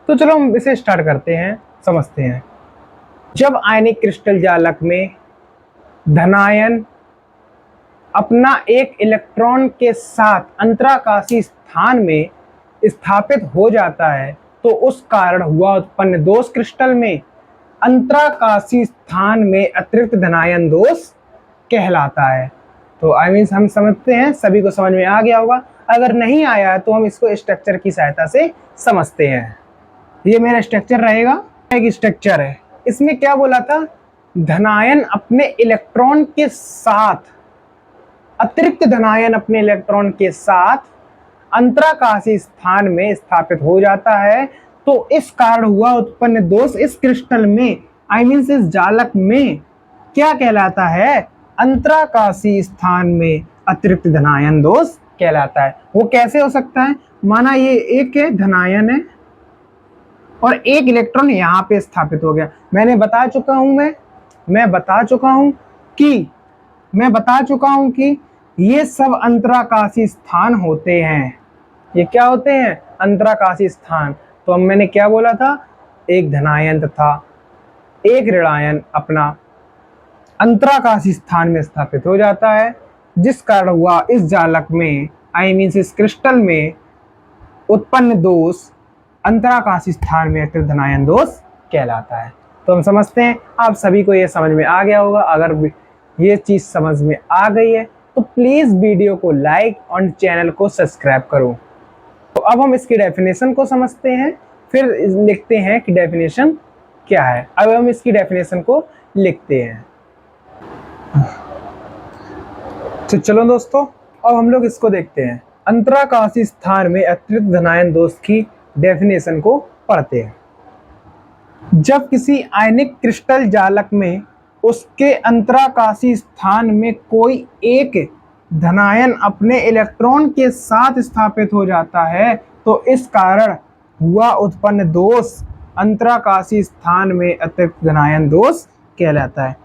तो चलो हम इसे स्टार्ट करते हैं, समझते हैं। जब आयनिक क्रिस्टल जालक में धनायन अपना एक इलेक्ट्रॉन के साथ अंतराकाशीय स्थान में स्थापित हो जाता है तो उस कारण हुआ उत्पन्न दोष क्रिस्टल में अंतराकाशीय स्थान में अतिरिक्त धनायन दोष कहलाता है। तो हम समझते हैं, सभी को समझ में आ गया होगा। अगर नहीं आया तो हम इसको स्ट्रक्चर की सहायता से समझते हैं। ये मेरा स्ट्रक्चर रहेगा, एक स्ट्रक्चर है। इसमें क्या बोला था, धनायन अपने इलेक्ट्रॉन के साथ, अतिरिक्त धनायन अपने इलेक्ट्रॉन के साथ अंतराकाशीय स्थान में स्थापित हो जाता है तो इस कारण हुआ उत्पन्न दोष इस क्रिस्टल में इस जालक में क्या कहलाता है, अंतराकाशीय स्थान में अतिरिक्त धनायन दोष कहलाता है। वो कैसे हो सकता है, माना ये एक धनायन है और एक इलेक्ट्रॉन यहाँ पे स्थापित हो गया। मैं बता चुका हूं कि ये सब अंतराकाशीय स्थान होते हैं। ये क्या होते हैं, अंतराकाशीय स्थान। तो अब मैंने क्या बोला था, एक धनायन तथा एक ऋणायन अपना अंतराकाशीय स्थान में स्थापित हो जाता है, जिस कारण हुआ इस जालक में इस क्रिस्टल में उत्पन्न दोष अंतराकाशीय स्थान में अतिरिक्त धनायन दोष कहलाता है। तो हम समझते हैं, आप सभी को ये समझ में आ गया होगा। अगर ये चीज समझ में आ गई है तो प्लीज वीडियो को लाइक और चैनल को सब्सक्राइब करो। तो अब हम इसकी डेफिनेशन को समझते हैं, फिर लिखते हैं कि डेफिनेशन क्या है। अब हम इसकी डेफिनेशन को लिखते हैं। तो चलो दोस्तों, अब हम लोग इसको देखते हैं। अंतराकाशीय स्थान में अतिरिक्त धनायन दोष की डेफिनेशन को पढ़ते हैं। जब किसी आयनिक क्रिस्टल जालक में उसके अंतराकाशीय स्थान में कोई एक धनायन अपने इलेक्ट्रॉन के साथ स्थापित हो जाता है तो इस कारण हुआ उत्पन्न दोष अंतराकाशीय स्थान में अतिरिक्त धनायन दोष कहलाता है।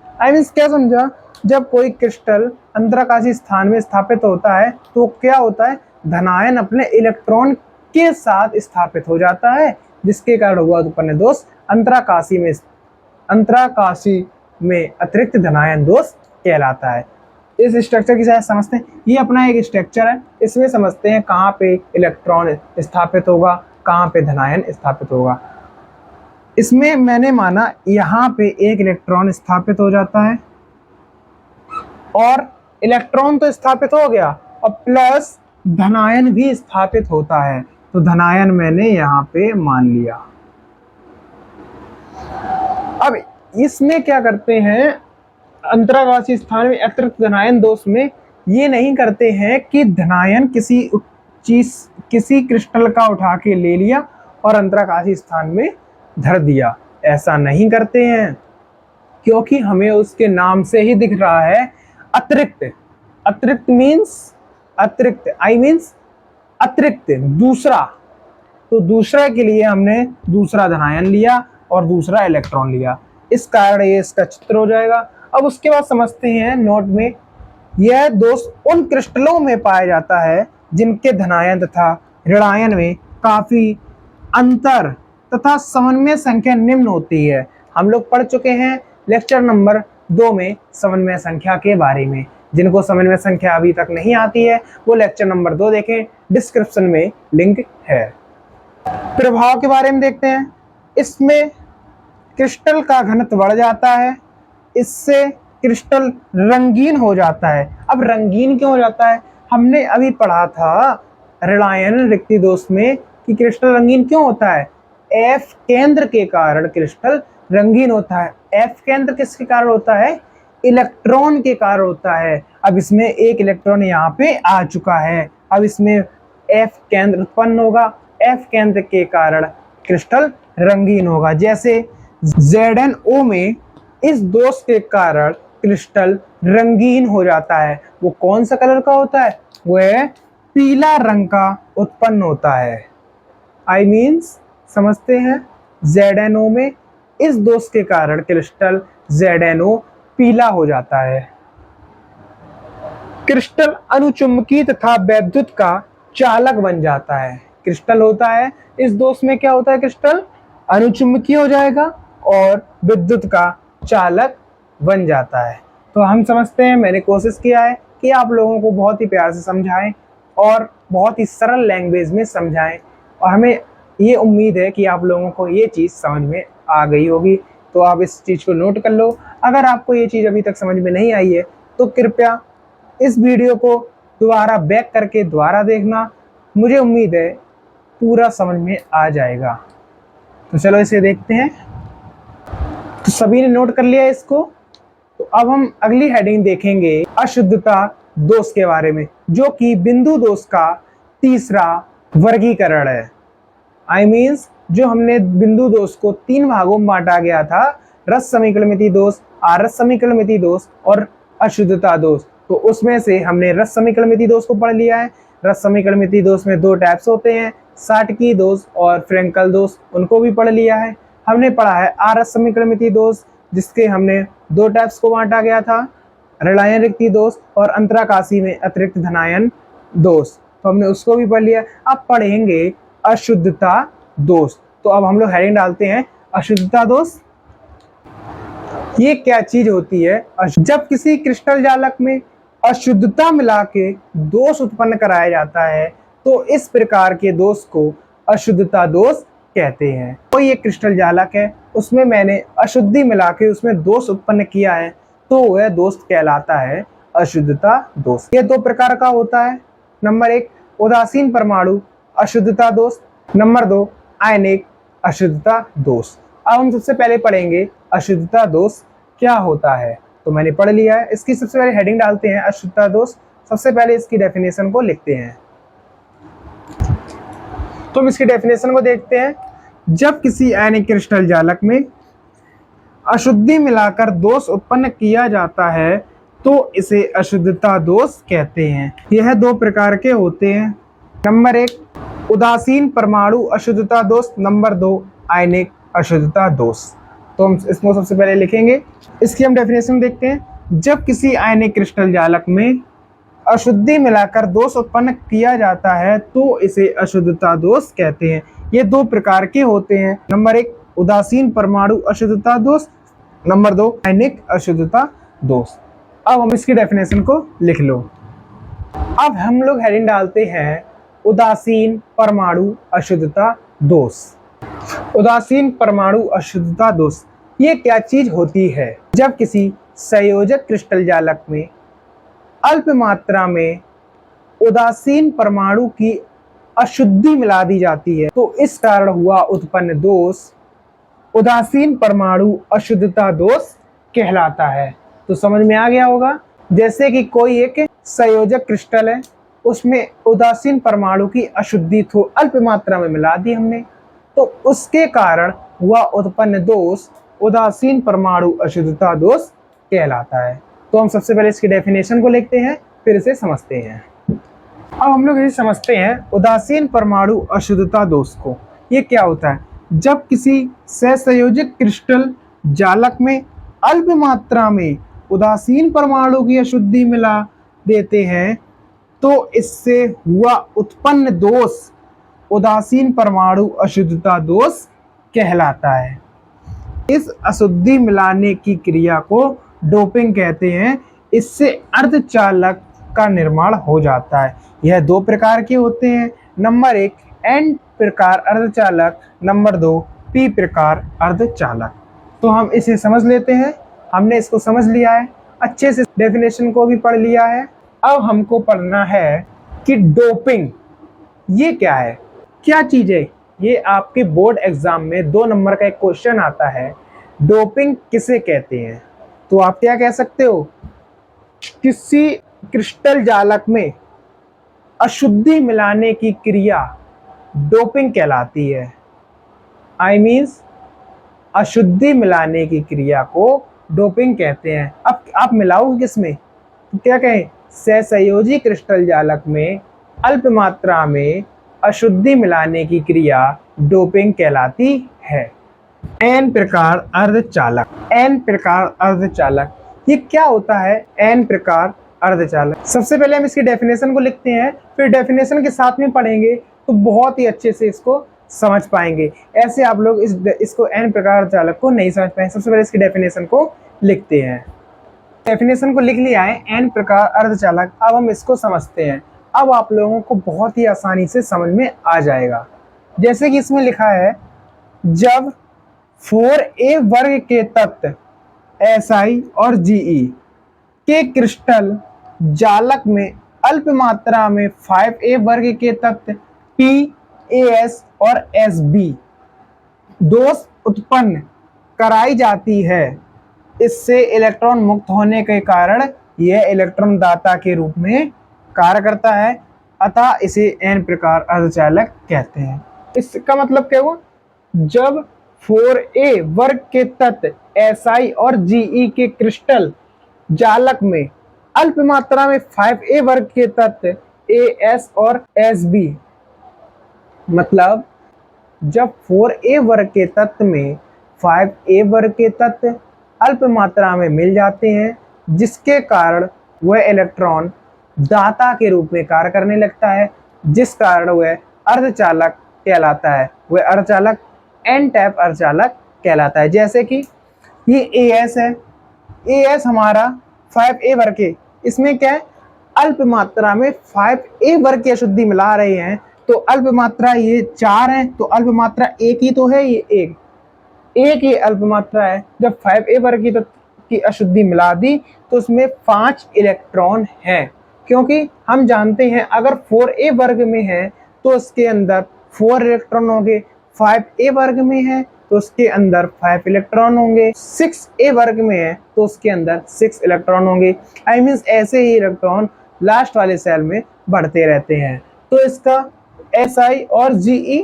क्या समझा, जब कोई क्रिस्टल अंतराकाशीय स्थान में स्थापित होता है तो क्या होता है, धनायन अपने इलेक्ट्रॉन के साथ स्थापित हो जाता है, जिसके कारण हुआ उत्पन्न दोष अंतराकाशीय में अतिरिक्त धनायन दोष कहलाता है। इस स्ट्रक्चर की सहायता समझते हैं। ये अपना एक स्ट्रक्चर है, इसमें समझते हैं कहाँ पे इलेक्ट्रॉन स्थापित होगा, कहाँ पे धनायन स्थापित होगा। इसमें मैंने माना यहाँ पे एक इलेक्ट्रॉन स्थापित हो जाता है और इलेक्ट्रॉन तो स्थापित हो गया और प्लस धनायन भी स्थापित होता है, तो धनायन मैंने यहाँ पे मान लिया। अब इसमें क्या करते हैं, अंतराकाशीय स्थान में अतिरिक्त धनायन दोष में ये नहीं करते हैं कि धनायन किसी क्रिस्टल का उठा के ले लिया और अंतराकाशीय स्थान में धर दिया, ऐसा नहीं करते हैं, क्योंकि हमें उसके नाम से ही दिख रहा है अतिरिक्त। अतिरिक्त मीन्स अतिरिक्त दूसरा, तो दूसरा के लिए हमने दूसरा धनायन लिया और दूसरा इलेक्ट्रॉन लिया, इस कारण ये इसका चित्र हो जाएगा। अब उसके बाद समझते हैं नोट में, यह दोष उन क्रिस्टलों में पाया जाता है जिनके धनायन तथा ऋणायन में काफी अंतर तथा समन्वय संख्या निम्न होती है। हम लोग पढ़ चुके हैं लेक्चर नंबर 2 में समन्वय संख्या के बारे में। जिनको समन्वय संख्या अभी तक नहीं आती है वो लेक्चर नंबर 2 देखें, डिस्क्रिप्शन में लिंक है। प्रभाव के बारे में देखते हैं। इसमें क्रिस्टल का घनत्व बढ़ जाता है, इससे क्रिस्टल रंगीन हो जाता है। अब रंगीन क्यों हो जाता है, हमने अभी पढ़ा था ऋणायन रिक्ति दोष में कि क्रिस्टल रंगीन क्यों होता है, एफ केंद्र के कारण क्रिस्टल रंगीन होता है। एफ केंद्र किसके कारण होता है, इलेक्ट्रॉन के कारण होता है। अब इसमें एक इलेक्ट्रॉन यहाँ पे आ चुका है, अब इसमें एफ केंद्र उत्पन्न होगा, एफ केंद्र के कारण क्रिस्टल रंगीन होगा। जैसे ZnO में इस दोष के कारण क्रिस्टल रंगीन हो जाता है। वो कौन सा कलर का होता है, वह पीला रंग का उत्पन्न होता है। समझते हैं ZnO में इस दोष के कारण क्रिस्टल ZnO पीला हो जाता है। क्रिस्टल अनुचुंबकीय तथा वैद्युत का चालक बन जाता है। क्रिस्टल होता है, इस दोष में क्या होता है, क्रिस्टल अनुचुंबकीय हो जाएगा और विद्युत का चालक बन जाता है। तो हम समझते हैं, मैंने कोशिश किया है कि आप लोगों को बहुत ही प्यार से समझाएं और बहुत ही सरल लैंग्वेज में समझाएं, और हमें ये उम्मीद है कि आप लोगों को ये चीज़ समझ में आ गई होगी। तो आप इस चीज़ को नोट कर लो। अगर आपको ये चीज़ अभी तक समझ में नहीं आई है तो कृपया इस वीडियो को दोबारा बैक करके दोबारा देखना। मुझे उम्मीद है पूरा समझ में आ जाएगा। तो चलो इसे देखते हैं। तो सभी ने नोट कर लिया इसको। तो अब हम अगली हेडिंग देखेंगे अशुद्धता दोष के बारे में, जो कि बिंदु दोष का तीसरा वर्गीकरण है। मीन्स जो हमने बिंदु दोष को 3 भागों में बांटा गया था, रस समीकलमिति दोष, आरस समीकलमिति दोष और अशुद्धता दोष। तो उसमें से हमने रस समीकलमिति दोष को पढ़ लिया है। रस समीकलमिति दोष में 2 टाइप्स होते हैं, साटकी दोष और फ्रेंकल दोष, उनको भी पढ़ लिया है। हमने पढ़ा है आरस समीकलमिति दोष, जिसके हमने 2 टाइप्स को बांटा गया था, ऋणायन रिक्ति दोष और अंतराकाशी में अतिरिक्त धनायन दोष। तो हमने उसको भी पढ़ लिया। अब पढ़ेंगे अशुद्धता दोष। तो अब हम लोग हेडिंग डालते हैं अशुद्धता दोष। ये क्या चीज होती है? जब किसी क्रिस्टल जालक में अशुद्धता मिला के दोष उत्पन्न कराया जाता है तो इस प्रकार के दोष को अशुद्धता दोष कहते हैं। तो ये क्रिस्टल जालक है, उसमें मैंने अशुद्धि मिला के उसमें दोष उत्पन्न किया है, तो वह दोष कहलाता है अशुद्धता दोष। ये 2 प्रकार का होता है। नंबर 1 उदासीन परमाणु अशुद्धता दोष, नंबर 2 आयनिक अशुद्धता दोष। अब हम सबसे पहले पढ़ेंगे अशुद्धता दोष क्या होता है। तो मैंने पढ़ लिया है। इसकी सबसे पहले हेडिंग डालते हैं अशुद्धता दोष। सबसे पहले इसकी डेफिनेशन को लिखते हैं। तो हम इसकी डेफिनेशन को देखते हैं। जब किसी आयनिक क्रिस्टल जालक में अशुद्धि मिलाकर दोष उत्पन्न किया जाता है तो इसे अशुद्धता दोष कहते हैं। यह 2 प्रकार के होते हैं। नंबर 1 उदासीन परमाणु अशुद्धता दोष, नंबर 2 आयनिक अशुद्धता दोष। तो हम इसको सबसे पहले लिखेंगे। इसकी हम डेफिनेशन देखते हैं। जब किसी आयनिक क्रिस्टल जालक में अशुद्धि मिलाकर दोष उत्पन्न किया जाता है तो इसे अशुद्धता दोष कहते हैं। ये 2 प्रकार के होते हैं। नंबर 1 उदासीन परमाणु अशुद्धता दोष, नंबर 2 आयनिक अशुद्धता दोष। अब हम इसकी डेफिनेशन को लिख लो। अब हम लोग हेडिंग डालते हैं उदासीन परमाणु अशुद्धता दोष। उदासीन परमाणु अशुद्धता दोष ये क्या चीज होती है? जब किसी संयोजक क्रिस्टल जालक में अल्प मात्रा में उदासीन परमाणु की अशुद्धि मिला दी जाती है तो इस कारण हुआ उत्पन्न दोष उदासीन परमाणु अशुद्धता दोष कहलाता है। तो समझ में आ गया होगा। जैसे कि कोई एक संयोजक क्रिस्टल है, उसमें उदासीन परमाणु की अशुद्धि थो अल्प मात्रा में मिला दी हमने, तो उसके कारण हुआ उत्पन्न दोष उदासीन परमाणु अशुद्धता दोष कहलाता है। तो हम सबसे पहले इसकी डेफिनेशन को लिखते हैं, फिर इसे समझते हैं। अब हम लोग इसे समझते हैं उदासीन परमाणु अशुद्धता दोष को। ये क्या होता है? जब किसी सहसंयोजक क्रिस्टल जालक में अल्प मात्रा में उदासीन परमाणु की अशुद्धि मिला देते हैं तो इससे हुआ उत्पन्न दोष उदासीन परमाणु अशुद्धता दोष कहलाता है। इस अशुद्धि मिलाने की क्रिया को डोपिंग कहते हैं। इससे अर्धचालक का निर्माण हो जाता है। यह 2 प्रकार के होते हैं। नंबर 1 एन प्रकार अर्धचालक, नंबर 2 पी प्रकार अर्धचालक। तो हम इसे समझ लेते हैं। हमने इसको समझ लिया है, अच्छे से डेफिनेशन को भी पढ़ लिया है। अब हमको पढ़ना है कि डोपिंग ये क्या है, क्या चीज है। ये आपके बोर्ड एग्जाम में 2 नंबर का एक क्वेश्चन आता है, डोपिंग किसे कहते हैं। तो आप क्या कह सकते हो? किसी क्रिस्टल जालक में अशुद्धि मिलाने की क्रिया डोपिंग कहलाती है। मीन्स अशुद्धि मिलाने की क्रिया को डोपिंग कहते हैं। अब आप मिलाओगे किसमें? तो क्या कहें? सहसंयोजी क्रिस्टल जालक में अल्प मात्रा में अशुद्धि मिलाने की क्रिया डोपिंग कहलाती है। एन प्रकार अर्धचालक। एन प्रकार अर्धचालक, ये क्या होता है? एन प्रकार अर्धचालक, सबसे पहले हम इसकी डेफिनेशन को लिखते हैं, फिर डेफिनेशन के साथ में पढ़ेंगे तो बहुत ही अच्छे से इसको समझ पाएंगे। ऐसे आप लोग इसको एन प्रकार अर्धचालक को नहीं समझ पाएंगे। सबसे पहले इसकी डेफिनेशन को लिखते हैं। डेफिनेशन को लिख लिया है, एन प्रकार अर्धचालक। अब हम इसको समझते हैं। अब आप लोगों को बहुत ही आसानी से समझ में आ जाएगा। जैसे कि इसमें लिखा है, जब 4a वर्ग के तत्व Si और Ge के क्रिस्टल जालक में अल्प मात्रा में 5a वर्ग के तत्व P, As और Sb दोष उत्पन्न कराई जाती है, इससे इलेक्ट्रॉन मुक्त होने के कारण यह इलेक्ट्रॉन दाता के रूप में कार्य करता है, अतः इसे एन प्रकार अर्धचालक कहते हैं। इसका मतलब क्या हुआ? जब 4a वर्ग के तत्व Si और Ge के क्रिस्टल जालक में अल्प मात्रा में 5a वर्ग के तत्व As और Sb, मतलब जब 4a वर्ग के तत्व में 5a वर्ग के तत्व अल्प मात्रा में मिल जाते हैं, जिसके कारण वह इलेक्ट्रॉन दाता के रूप में कार्य करने लगता है, जिस कारण वह अर्धचालक कहलाता है। वह अर्धचालक एन टाइप अर्धचालक कहलाता है। जैसे कि ये As है, As हमारा 5a वर्ग के, इसमें क्या है? अल्प मात्रा में 5a वर्ग की अशुद्धि मिला रहे हैं, तो अल्प मात्रा ये 4 है, तो अल्प मात्रा एक ही तो है, ये एक ही अल्प मात्रा है। जब 5a वर्ग की अशुद्धि मिला दी तो उसमें 5 इलेक्ट्रॉन हैं, क्योंकि हम जानते हैं अगर 4a वर्ग में है तो उसके अंदर 4 इलेक्ट्रॉन होंगे, 5a वर्ग में है तो उसके अंदर 5 इलेक्ट्रॉन होंगे, 6a वर्ग में है तो उसके अंदर 6 इलेक्ट्रॉन होंगे। आई मीन्स ऐसे ही इलेक्ट्रॉन लास्ट वाले सेल में बढ़ते रहते हैं। तो इसका Si और Ge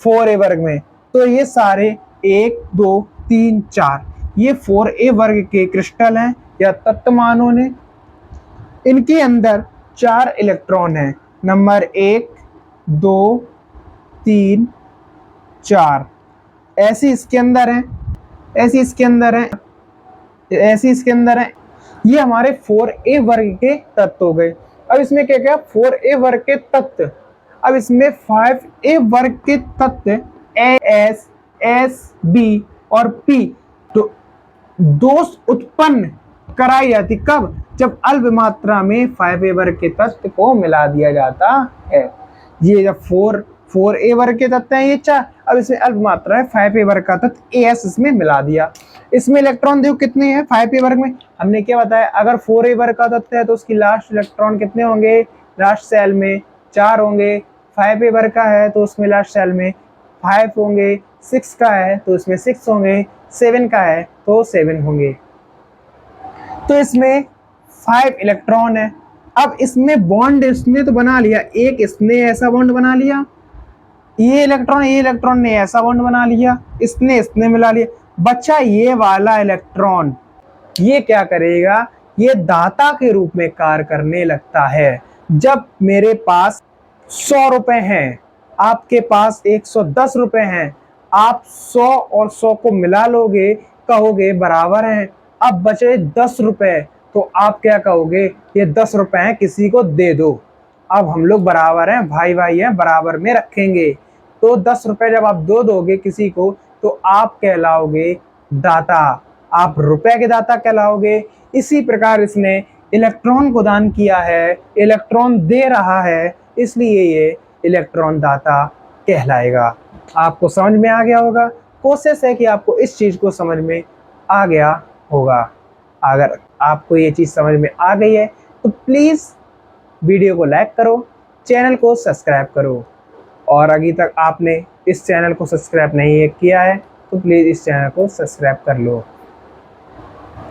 4a वर्ग में, तो ये सारे 1 2 3 4 ये 4a वर्ग के क्रिस्टल हैं या तत्व मानो ने। इनके अंदर 4 इलेक्ट्रॉन हैं, नंबर 1 2 3 4। ऐसे इसके अंदर है, ऐसे इसके अंदर है, ऐसे इसके अंदर है। ये हमारे 4a वर्ग के तत्व हो गए। अब इसमें क्या क्या? 4a वर्ग के तत्व। अब इसमें 5a वर्ग के तत्व As, Sb और P तो दोष उत्पन्न कराई जाती। कब? जब अल्प मात्रा में 5a वर्ग के तत्व को मिला दिया जाता है। ये जब 4a वर्ग के तत्व हैं ये 4, अब इसमें अल्प मात्रा है 5a वर्ग का तत्व As इसमें मिला दिया। इसमें इलेक्ट्रॉन देखो कितने हैं 5a वर्ग में? हमने क्या बताया, अगर 4a वर्ग का तत्व है तो उसकी लास्ट इलेक्ट्रॉन कितने होंगे? लास्ट सेल में 4 होंगे। 5a वर्ग का है तो उसमें लास्ट सेल में 5 होंगे। 6 का है तो इसमें 6 होंगे। 7 का है तो 7 होंगे। तो इसमें 5 इलेक्ट्रॉन है। अब इसमें बॉन्ड इसने तो बना लिया, एक इसने ऐसा बॉन्ड बना लिया, ये इलेक्ट्रॉन ने ऐसा बॉन्ड बना लिया, इसने मिला लिया। बच्चा ये वाला इलेक्ट्रॉन ये क्या करेगा? ये दाता के रूप में कार्य करने लगता है। जब मेरे पास 100 रुपए हैं, आपके पास 110 रुपए हैं, आप 100 और 100 को मिला लोगे, कहोगे बराबर हैं। अब बचे 10 रुपए, तो आप क्या कहोगे? ये 10 रुपए हैं, किसी को दे दो। अब हम लोग बराबर हैं, भाई भाई हैं, बराबर में रखेंगे। तो 10 रुपए जब आप दोगे किसी को तो आप कहलाओगे दाता, आप रुपए के दाता कहलाओगे। इसी प्रकार इसने इलेक्ट्रॉन को दान किया है, इलेक्ट्रॉन दे रहा है, इसलिए ये इलेक्ट्रॉन दाता कहलाएगा। आपको समझ में आ गया होगा। कोशिश है कि आपको इस चीज को समझ में आ गया होगा। अगर आपको ये चीज समझ में आ गई है तो प्लीज वीडियो को लाइक करो, चैनल को सब्सक्राइब करो, और अभी तक आपने इस चैनल को सब्सक्राइब नहीं किया है तो प्लीज इस चैनल को सब्सक्राइब कर लो।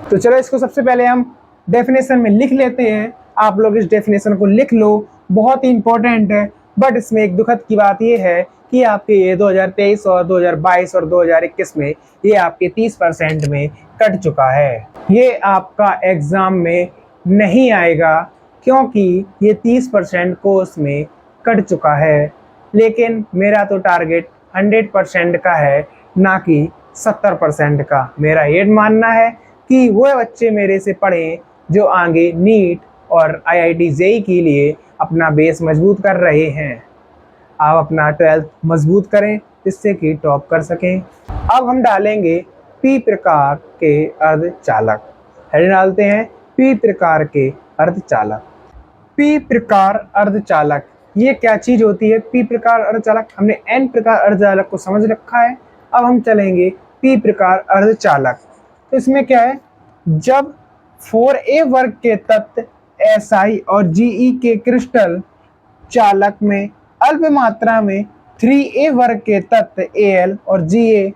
तो चलो इसको सबसे पहले हम डेफिनेशन में लिख लेते हैं। आप लोग इस डेफिनेशन को लिख लो, बहुत ही इंपॉर्टेंट है। बट इसमें एक दुखद की बात ये है कि आपके ये 2023 और 2022 और 2021 में ये आपके 30% में कट चुका है। ये आपका एग्जाम में नहीं आएगा क्योंकि ये 30% कोर्स में कट चुका है। लेकिन मेरा तो टारगेट 100% का है, ना कि 70% का। मेरा ये मानना है कि वो बच्चे मेरे से पढ़ें जो आगे नीट और IIT JEE के लिए अपना बेस मजबूत कर रहे हैं। आप अपना 12th मजबूत करें जिससे कि टॉप कर सकें। अब हम डालेंगे पी प्रकार के अर्धचालक। हेडिंग डालते हैं पी प्रकार के अर्धचालक। पी प्रकार अर्धचालक ये क्या चीज होती है? पी प्रकार अर्धचालक, हमने एन प्रकार अर्धचालक को समझ रखा है। अब हम चलेंगे पी प्रकार अर्धचालक। तो इसमें क्या है, जब 4A वर्ग के तत्व SI और GE के क्रिस्टल चालक में अल्प मात्रा में 3A वर्ग के तत्व Al और Ga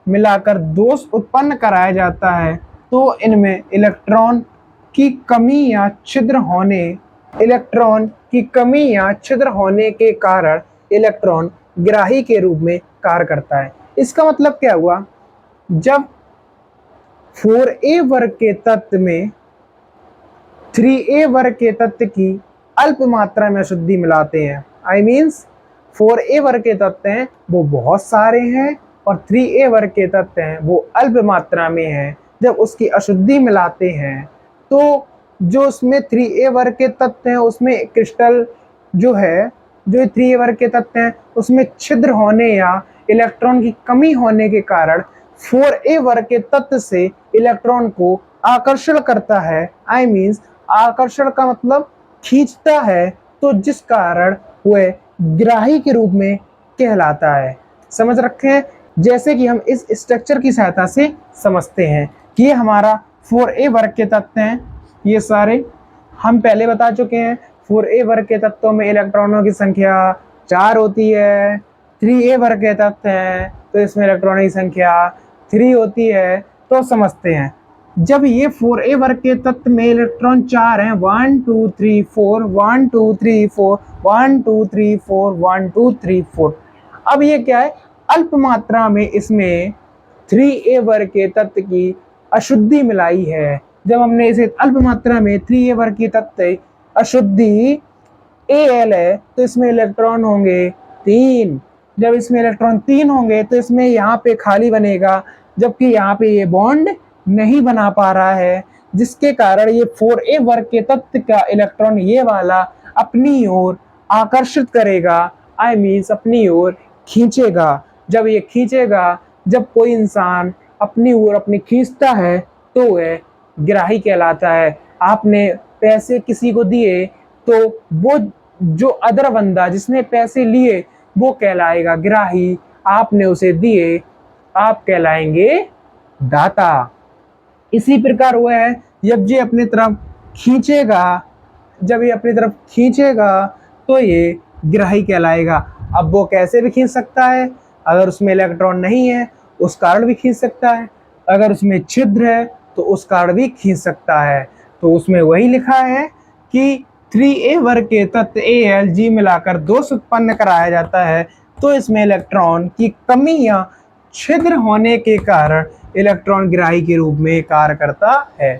मिलाकर दोष उत्पन्न कराया जाता है तो इनमें इलेक्ट्रॉन की कमी या छिद्र होने के कारण इलेक्ट्रॉन ग्राही के रूप में कार्य करता है। इसका मतलब क्या हुआ, जब 4A वर्ग के तत्व में 3A वर्ग के तत्व की अल्प मात्रा में अशुद्धि मिलाते हैं, आई मीन्स 4A वर्ग के तत्व हैं वो बहुत सारे हैं और 3A वर्ग के तत्व हैं वो अल्प मात्रा में हैं। जब उसकी अशुद्धि मिलाते हैं तो जो उसमें 3A वर्ग के तत्व हैं उसमें क्रिस्टल जो 3A वर्ग के तत्व हैं उसमें छिद्र होने या इलेक्ट्रॉन की कमी होने के कारण 4A वर्ग के तत्व से इलेक्ट्रॉन को आकर्षण करता है। आई मीन्स आकर्षण का मतलब खींचता है, तो जिस कारण वह ग्राही के रूप में कहलाता है। समझ रखे हैं? जैसे कि हम इस स्ट्रक्चर की सहायता से समझते हैं कि ये हमारा 4A वर्ग के तत्व हैं। ये सारे हम पहले बता चुके हैं। 4A वर्ग के तत्वों में इलेक्ट्रॉनों की संख्या 4 होती है। 3A वर्ग के तत्व हैं तो इसमें इलेक्ट्रॉनों की संख्या 3 होती है। तो समझते हैं, जब ये 4A वर्ग के तत्व में इलेक्ट्रॉन 4 हैं, 1 2 3 4 1 2 3 4 1 2 3 4 1 2 3 4। अब ये क्या है, अल्प मात्रा में इसमें 3A वर्ग के तत्व की अशुद्धि मिलाई है। जब हमने इसे अल्प मात्रा में 3A वर्ग की तत्व अशुद्धि Al है तो इसमें इलेक्ट्रॉन होंगे 3। जब इसमें इलेक्ट्रॉन 3 होंगे तो इसमें यहाँ पे खाली बनेगा, जबकि यहाँ पे ये बॉन्ड नहीं बना पा रहा है, जिसके कारण ये 4A वर्ग के तत्व का इलेक्ट्रॉन ये वाला अपनी ओर आकर्षित करेगा, आई मीन्स अपनी ओर खींचेगा। जब ये खींचेगा, जब कोई इंसान अपनी ओर अपनी खींचता है तो वह ग्राही कहलाता है। आपने पैसे किसी को दिए तो वो जो अदर बंदा जिसने पैसे लिए वो कहलाएगा ग्राही। आपने उसे दिए, आप कहलाएंगे दाता। इसी प्रकार हुआ है, जब ये अपनी तरफ खींचेगा तो ये ग्राही कहलाएगा। अब वो कैसे भी खींच सकता है, अगर उसमें इलेक्ट्रॉन नहीं है उस कारण भी खींच सकता है, अगर उसमें छिद्र है तो उस कारण भी खींच सकता है। तो उसमें वही लिखा है कि 3A वर्ग के तत्व Al G मिलाकर दोष उत्पन्न कराया जाता है तो इसमें इलेक्ट्रॉन की कमी या छिद्र होने के कारण इलेक्ट्रॉन ग्राही के रूप में कार्य करता है।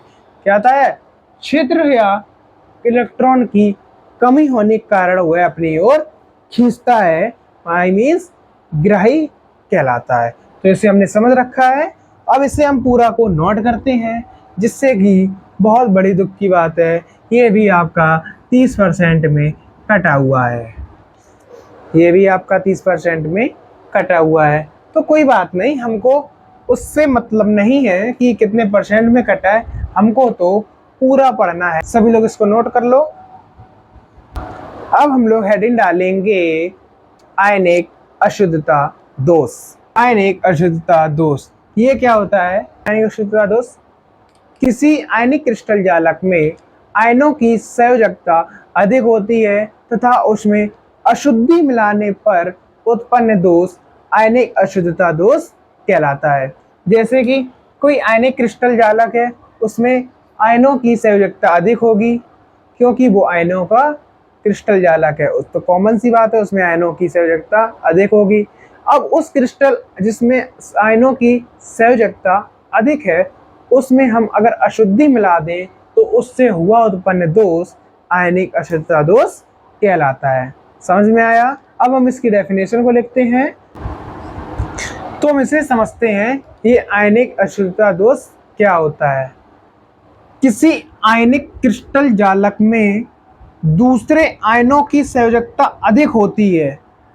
क्या होता है, छिद्र या इलेक्ट्रॉन की कमी होने के कारण वह अपनी ओर खींचता है, आई मीन्स ग्राही कहलाता है। तो इसे हमने समझ रखा है। अब इसे हम पूरा को नोट करते हैं, जिससे कि बहुत बड़ी दुख की बात है ये भी आपका 30% में कटा हुआ है। ये भी आपका 30% में कटा हुआ है। तो कोई बात नहीं, हमको उससे मतलब नहीं है कि कितने परसेंट में कटा है, हमको तो पूरा पढ़ना है। सभी लोग इसको नोट कर लो। अब हम लोग हेडिंग डालेंगे आयनिक अशुद्धता दोष। आयनिक अशुद्धता दोष ये क्या होता है? आयनिक अशुद्धता दोष किसी आयनिक क्रिस्टल जालक में आयनों की संयोजकता अधिक होती है तथा उसमें अशुद्धि मिलाने पर उत्पन्न दोष आयनिक अशुद्धता दोष कहलाता है। जैसे कि कोई आयनिक क्रिस्टल जालक है, उसमें आयनों की संयोजकता अधिक होगी क्योंकि वो आयनों का क्रिस्टल जालक है, तो कॉमन सी बात है उसमें आयनों की संयोजकता अधिक होगी। अब उस क्रिस्टल जिसमें आयनों की संयोजकता अधिक है उसमें हम अगर अशुद्धि मिला दें तो उससे हुआ उत्पन्न दोष आयनिक अशुद्धता दोष कहलाता है। समझ में आया? अब हम इसकी डेफिनेशन को लिखते हैं। तो हम इसे समझते हैं, ये आयनिक अशुद्धता दोष क्या होता है? किसी आयनिक क्रिस्टल जालक में दूसरे आयनों की संयोजकता अधिक होती है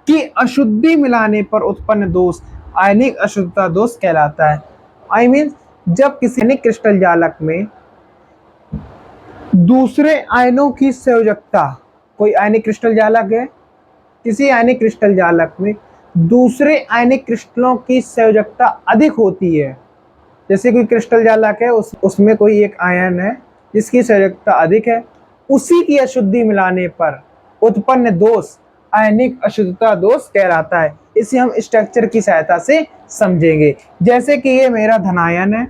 कि अशुद्धि मिलाने पर उत्पन्न दोष आयनिक अशुद्धता दोष कहलाता है। आई मीन जब किसी आयनिक क्रिस्टल जालक में दूसरे आयनों की संयोजकता, कोई आयनिक क्रिस्टल जालक है, किसी आयनिक क्रिस्टल जालक में दूसरे आयनिक क्रिस्टलों की संयोजकता अधिक होती है। जैसे कोई क्रिस्टल जालक है, उसमें कोई एक आयन है जिसकी संयोजकता अधिक है, उसी की अशुद्धि मिलाने पर उत्पन्न दोष आयनिक अशुद्धता दोष कहलाता है। इसे हम स्ट्रक्चर की सहायता से समझेंगे। जैसे कि ये मेरा धनायन है,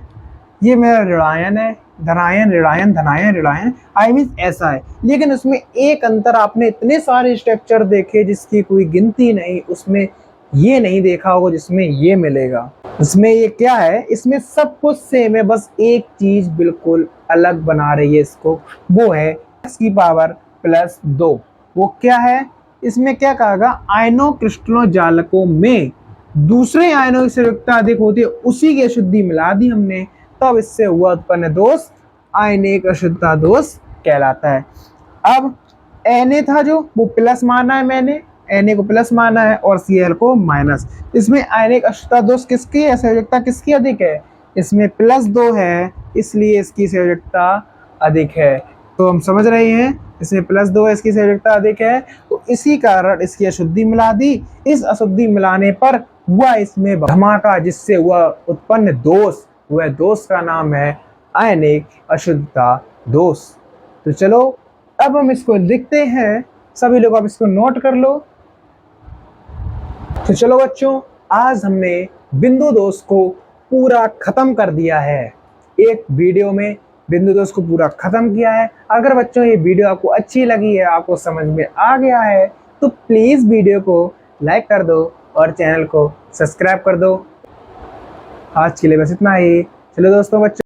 ये मेरा ऋणायन है, धनायन ऋणायन धनायन ऋणायन, आई मीन ऐसा है। लेकिन उसमें एक अंतर, आपने इतने सारे स्ट्रक्चर देखे जिसकी कोई गिनती नहीं, उसमें ये नहीं देखा होगा जिसमें ये मिलेगा। इसमें ये क्या है, इसमें सब कुछ सेम है, बस एक चीज बिल्कुल अलग बना रही है इसको, वो है x की पावर +2। वो क्या है? इसमें क्या कहा गया, आयनों क्रिस्टलों जालकों में दूसरे आयनों की संयोजकता अधिक होती है, उसी की अशुद्धि मिला दी हमने, तब इससे हुआ उत्पन्न दोष आयनिक अशुद्धता दोष कहलाता है। अब Na था जो, वो प्लस माना है मैंने, Na को प्लस माना है और Cl को माइनस। इसमें आयनिक अशुद्धता दोष किसकी है, संयोजकता किसकी अधिक है? इसमें +2 है, इसलिए इसकी संयोजकता अधिक है। तो हम समझ रहे हैं, इसमें +2 है, इसकी संयोजकता अधिक है, तो इसी कारण इसकी अशुद्धि मिला दी। इस अशुद्धि मिलाने पर हुआ इसमें धमाका, जिससे हुआ उत्पन्न दोष, वह दोष का नाम है आयनिक अशुद्धता दोष। तो चलो अब हम इसको लिखते हैं, सभी लोग आप इसको नोट कर लो। तो चलो बच्चों, आज हमने बिंदु दोष को पूरा खत्म कर दिया है। एक वीडियो में बिंदु दोष को पूरा खत्म किया है। अगर बच्चों ये वीडियो आपको अच्छी लगी है, आपको समझ में आ गया है, तो प्लीज वीडियो को लाइक कर दो और चैनल को सब्सक्राइब कर दो। आज के लिए बस इतना ही। चलो दोस्तों, बच्चों